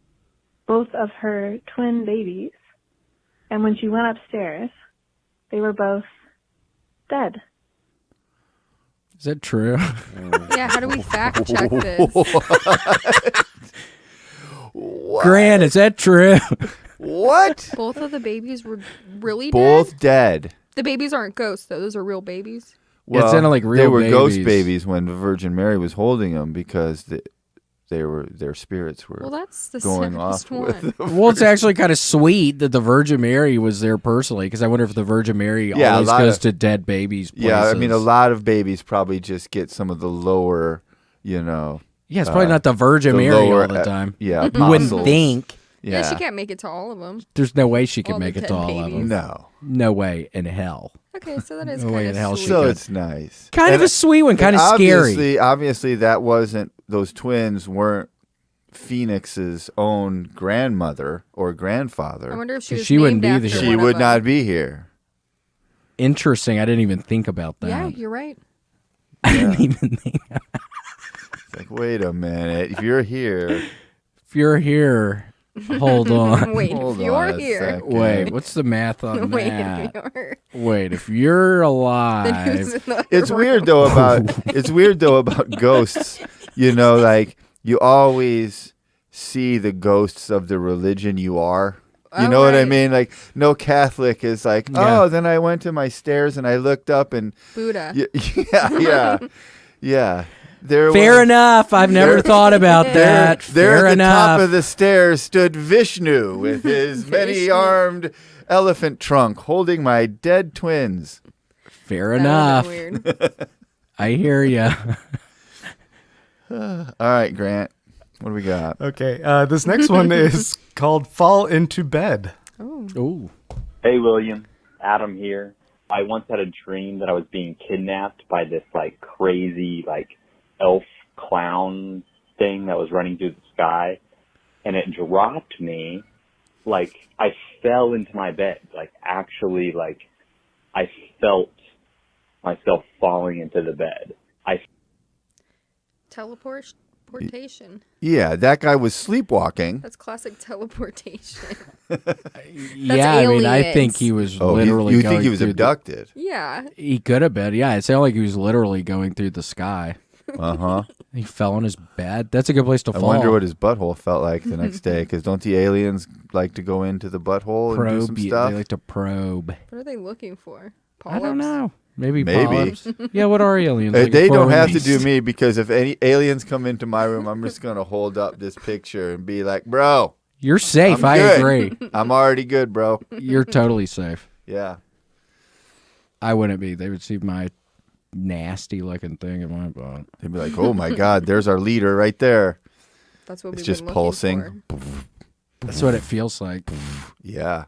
both of her twin babies. And when she went upstairs, they were both dead. Is that true? Yeah, how do we fact check this? Grant, is that true? What? Both of the babies were really Both dead? dead. The babies aren't ghosts, though. Those are real babies. It sounded like they real were ghost babies. babies when the Virgin Mary was holding them because their spirits were Well, that's the going saddest off one. with. Well, it's actually kind of sweet that the Virgin Mary was there personally, because I wonder if the Virgin Mary Yeah, a always lot goes of- to dead babies' places. Yeah, I mean, a lot of babies probably just get some of the lower, Yeah, it's probably not the Virgin the Mary lower, all the time. Yeah, You wouldn't apostles. think. Yeah, she Yeah, can't make it to all of them. There's no way she could All the make it dead to all of babies. them. no. No way in hell. Okay, so that is No way kind in hell of she sweet. So could. it's nice. Kind of a sweet one, kind of scary. Obviously, that wasn't. Those twins weren't Phoenix's own grandmother or grandfather. I wonder if she 'Cause was she wouldn't named be after there. She one would of not them. be here. interesting. I didn't even think about that. Yeah, you're right. I didn't even think. It's like, wait a minute. If you're here, Hold on. Wait, hold if you're on a here. second. Wait, what's the math on Wait, that? if you're. Wait, if you're Then alive, who's in the It's room? weird though about ghosts. You know, like you always see the ghosts of the religion you are. You know what I right. mean? Like no Catholic is like, Yeah. oh, then I went to my stairs and I looked up and Buddha. yeah. There fair was, enough. I've never There- thought about that. There Fair at the enough. top of the stairs stood Vishnu with his many-armed elephant trunk holding my dead twins. Fair That enough. would've been weird. I hear you. All right, Grant. What do we got? Okay, this next one is called Fall into Bed. Ooh. Hey, William. Adam here. I once had a dream that I was being kidnapped by this, like, crazy, like, elf clown thing that was running through the sky. And it dropped me. Like, I fell into my bed. Like, actually, like, I felt myself falling into the bed. Teleportation. Yeah, that guy was sleepwalking. That's classic teleportation. Yeah, I mean, I aliens. think he was Oh, literally you going think he was through abducted? Yeah. He could have been. Yeah, it sounded like he was literally going through the sky. Uh-huh. He fell on his bed. That's a good place to I fall. wonder what his butthole felt like the next day, because don't the aliens like to go into the butthole and do some probe. stuff? They like to probe. What are they looking for? I don't Polyps? know. Maybe. Maybe. Polyps. Yeah, what are aliens? Like They a don't foreign have to beast? do me, because if any aliens come into my room, I'm just going to hold up this picture and be like, bro, You're safe. I'm I good. agree. I'm already good, bro. You're totally safe. Yeah. I wouldn't be. They would see my nasty looking thing in my butt. They'd be like, oh my God, there's our leader right there. That's what It's we've just been looking pulsing. for. That's what it feels like. Yeah.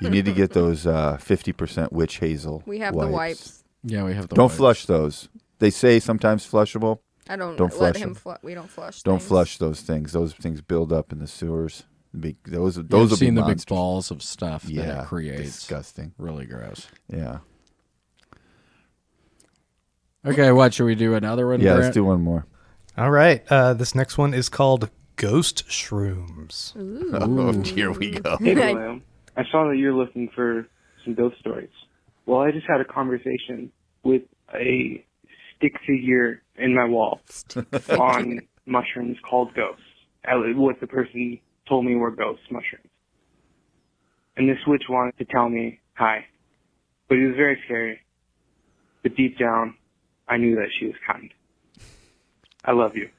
You need to get those 50% witch hazel. We have the wipes. Yeah, we have the Don't wipes. flush those. They say sometimes flushable. Don't Don't let flush him. them. We don't flush. Don't things. flush those things. Those things build up in the sewers. Those I've will be seen the big monsters. balls of stuff that Yeah, it creates. disgusting. Really gross. Yeah. Okay, what should we do? Another one? Yeah, let's Grant? do one more. All right, this next one is called Ghost Shrooms. Oh, here we go. Hey, William. I saw that you're looking for some ghost stories. Well, I just had a conversation with a stick figure in my wall on mushrooms called ghosts. What the person told me were ghost mushrooms. And this witch wanted to tell me hi. But it was very scary. But deep down, I knew that she was kind. I love you.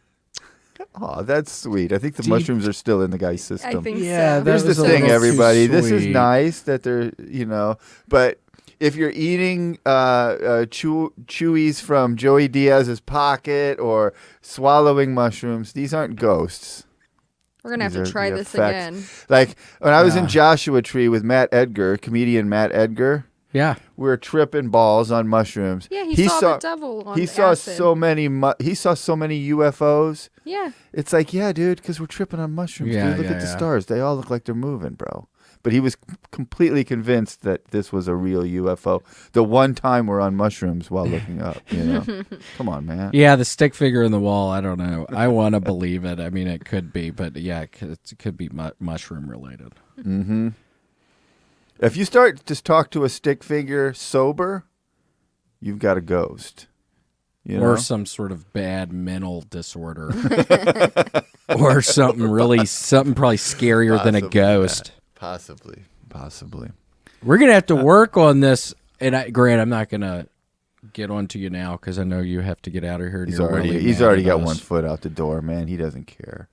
Oh, that's sweet. I think the Deep- mushrooms are still in the guy's system. I think Yeah, so. that Here's the was a thing, little too everybody. This is sweet. nice that they're, but if you're eating chewies from Joey Diaz's pocket or swallowing mushrooms, these aren't ghosts. We're gonna have These to are try the this effects. again. Like when I was Yeah. in Joshua Tree with Matt Edgar, comedian Matt Edgar, Yeah. we were tripping balls on mushrooms. Yeah, he saw the devil on He saw acid. so many. He saw so many UFOs. Yeah. It's like, yeah, dude, because we're tripping on mushrooms. Yeah, dude. Look yeah, at the yeah. stars; they all look like they're moving, bro. But he was completely convinced that this was a real UFO. The one time we're on mushrooms while looking up, Come on, man. Yeah, the stick figure in the wall. I don't know. I want to believe it. I mean, it could be, but yeah, it could be mushroom related. Mm-hmm. If you start to talk to a stick figure sober, you've got a ghost. You know? Or some sort of bad mental disorder. Or something probably scarier than a Possibly ghost. that. Possibly. We're going to have to work on this. And Grant, I'm not going to get on to you now because I know you have to get out of here. And He's you're already really he's mad already at got us. one foot out the door, man. He doesn't care.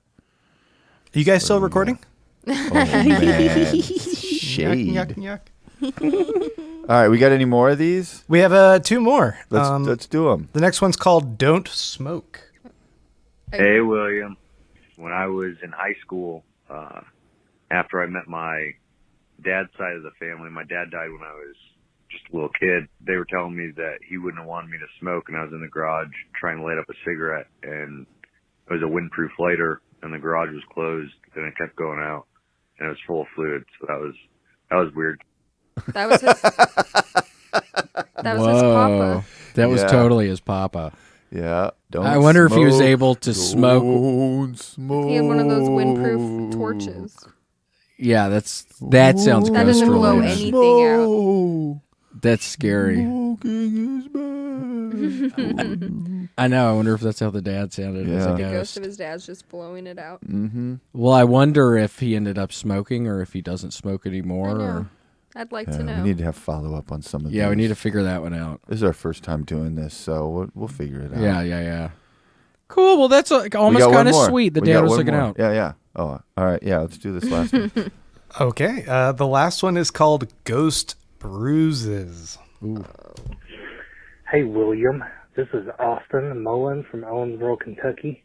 Are you guys still recording? Oh man, shade. Yuck, yuck. All right, we got any more of these? We have two more. Let's do them. The next one's called Don't Smoke. Hey, William. When I was in high school, after I met my dad's side of the family, my dad died when I was just a little kid. They were telling me that he wouldn't have wanted me to smoke, and I was in the garage trying to light up a cigarette, and it was a windproof lighter, and the garage was closed, and it kept going out, and it was full of fluid. So that was weird. That was his. That was his papa. That was totally his papa. Yeah. I wonder if he was able to smoke. He had one of those windproof torches. Yeah, that sounds That doesn't blow ghost-related. anything out. That's scary. I know. I wonder if that's how the dad sounded as a The ghost ghost. of his dad's just blowing it out. Mm-hmm. Well, I wonder if he ended up smoking or if he doesn't smoke I anymore. know. Or... I'd like to know. We need to have follow-up on some of these. Yeah, we need to figure that one out. This is our first time doing this, so we'll figure it out. Yeah. Cool. Well, that's almost We got kind of one more. sweet. The We dad got was one looking more. out. Yeah. Oh, all right. Yeah, let's do this last one. Okay. The last one is called Ghost Bruises. Ooh. Hey, William. This is Austin Mullen from Owensboro, Kentucky.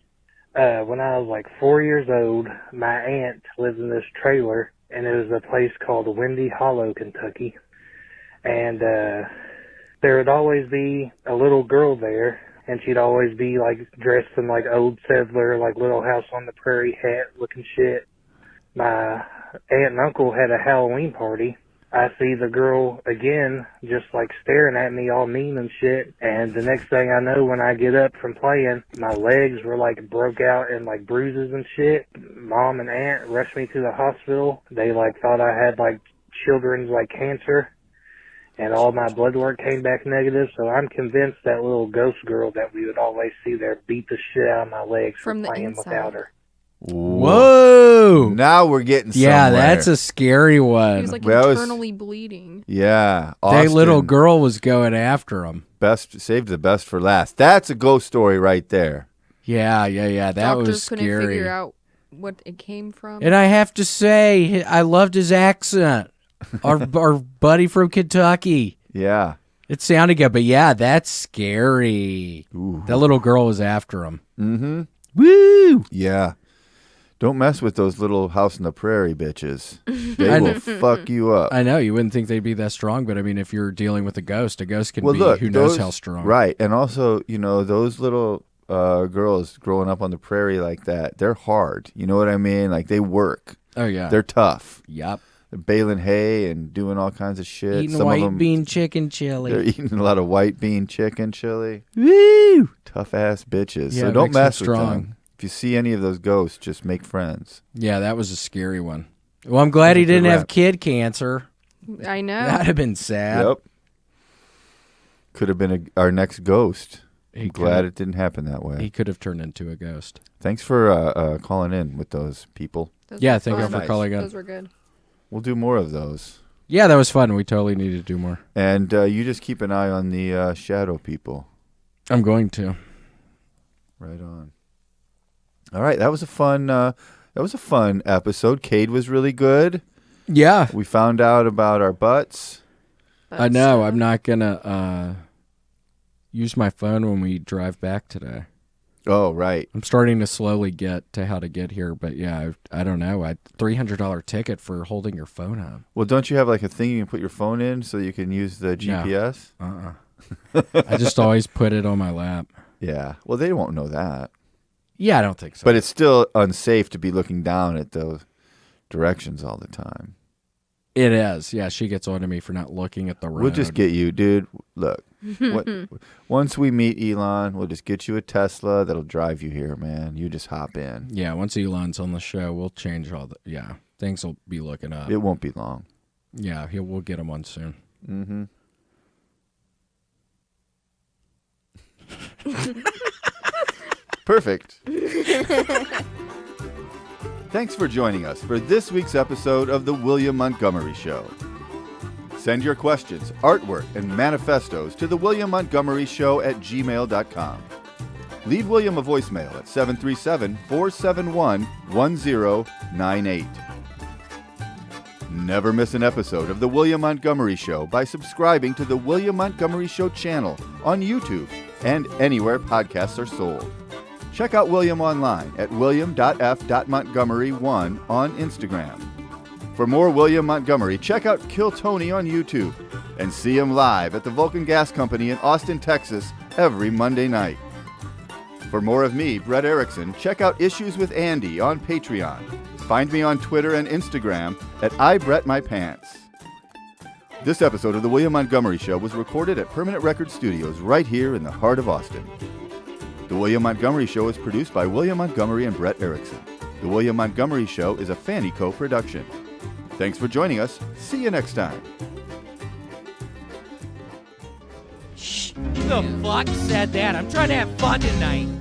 When I was like 4 years old, my aunt lived in this trailer, and it was a place called Windy Hollow, Kentucky. And there would always be a little girl there, and she'd always be like dressed in like old settler, like Little House on the Prairie hat looking shit. My aunt and uncle had a Halloween party. I see the girl again, just like staring at me all mean and shit. And the next thing I know, when I get up from playing, my legs were like broke out in like bruises and shit. Mom and aunt rushed me to the hospital. They like thought I had like children's like cancer. And all my blood work came back negative. So I'm convinced that little ghost girl that we would always see there beat the shit out of my legs From the playing inside. without her. Whoa! Now we're getting somewhere. Yeah, that's a scary one. He was like That was- internally bleeding. Yeah. That little Austin, girl was going after him. saved the best for last. That's a ghost story right there. Yeah. That Doctors was couldn't scary. figure out what it came from. And I have to say, I loved his accent. our buddy from Kentucky. Yeah. It sounded good, but yeah, that's scary. Ooh. That little girl was after him. Mm-hmm. Woo! Yeah. Don't mess with those little house in the prairie bitches. They will fuck you up. I know, you wouldn't think they'd be that strong, but I mean, if you're dealing with a ghost can Well, be look, who knows those- how strong. Right. And also, those little girls growing up on the prairie like that, they're hard. You know what I mean? Like, they work. Oh, yeah. They're tough. Yep. They're baling hay and doing all kinds of shit. Eating Some of white them, bean chicken chili. They're eating a lot of white bean chicken chili. Woo! Tough ass bitches. Yeah, So it don't makes them mess with strong. them. If you see any of those ghosts, just make friends. Yeah, that was a scary one. Well, I'm glad he That's a good didn't have rap. kid cancer. I know. That'd have been sad. Yep. Could have been our next ghost. He I'm could glad have- it didn't happen that way. He could have turned into a ghost. Thanks for calling in with those people. Those Yeah, were thank you fun. for calling in. Those were good. We'll do more of those. Yeah, that was fun. We totally need to do more. And you just keep an eye on the shadow people. I'm going to. Right on. All right, that was a fun episode. Cade was really good. Yeah. We found out about our butts. I know. I'm not going to use my phone when we drive back today. Oh, right. I'm starting to slowly get to how to get here, but yeah, I don't know. $300 ticket for holding your phone up. Well, don't you have like a thing you can put your phone in so you can use the GPS? I just always put it on my lap. Yeah. Well, they won't know that. Yeah, I don't think so. But it's still unsafe to be looking down at those directions all the time. It is. Yeah, she gets on to me for not looking at the road. We'll just get you, dude. Look, once we meet Elon, we'll just get you a Tesla that'll drive you here, man. You just hop in. Yeah, once Elon's on the show, we'll change all the... Yeah, things will be looking up. It won't be long. Yeah, we'll get him on soon. Mm-hmm. Perfect. Thanks for joining us for this week's episode of The William Montgomery Show. Send your questions, artwork, and manifestos to The William Montgomery Show at gmail.com. Leave William a voicemail at 737-471-1098. Never miss an episode of The William Montgomery Show by subscribing to The William Montgomery Show channel on YouTube and anywhere podcasts are sold. Check out William online at william.f.montgomery1 on Instagram. For more William Montgomery, check out Kill Tony on YouTube and see him live at the Vulcan Gas Company in Austin, Texas every Monday night. For more of me, Brett Erickson, check out Issues with Andy on Patreon. Find me on Twitter and Instagram at IBrettMyPants. This episode of The William Montgomery Show was recorded at Permanent Record Studios right here in the heart of Austin. The William Montgomery Show is produced by William Montgomery and Brett Erickson. The William Montgomery Show is a FannieCo production. Thanks for joining us. See you next time. Who the fuck said that? I'm trying to have fun tonight.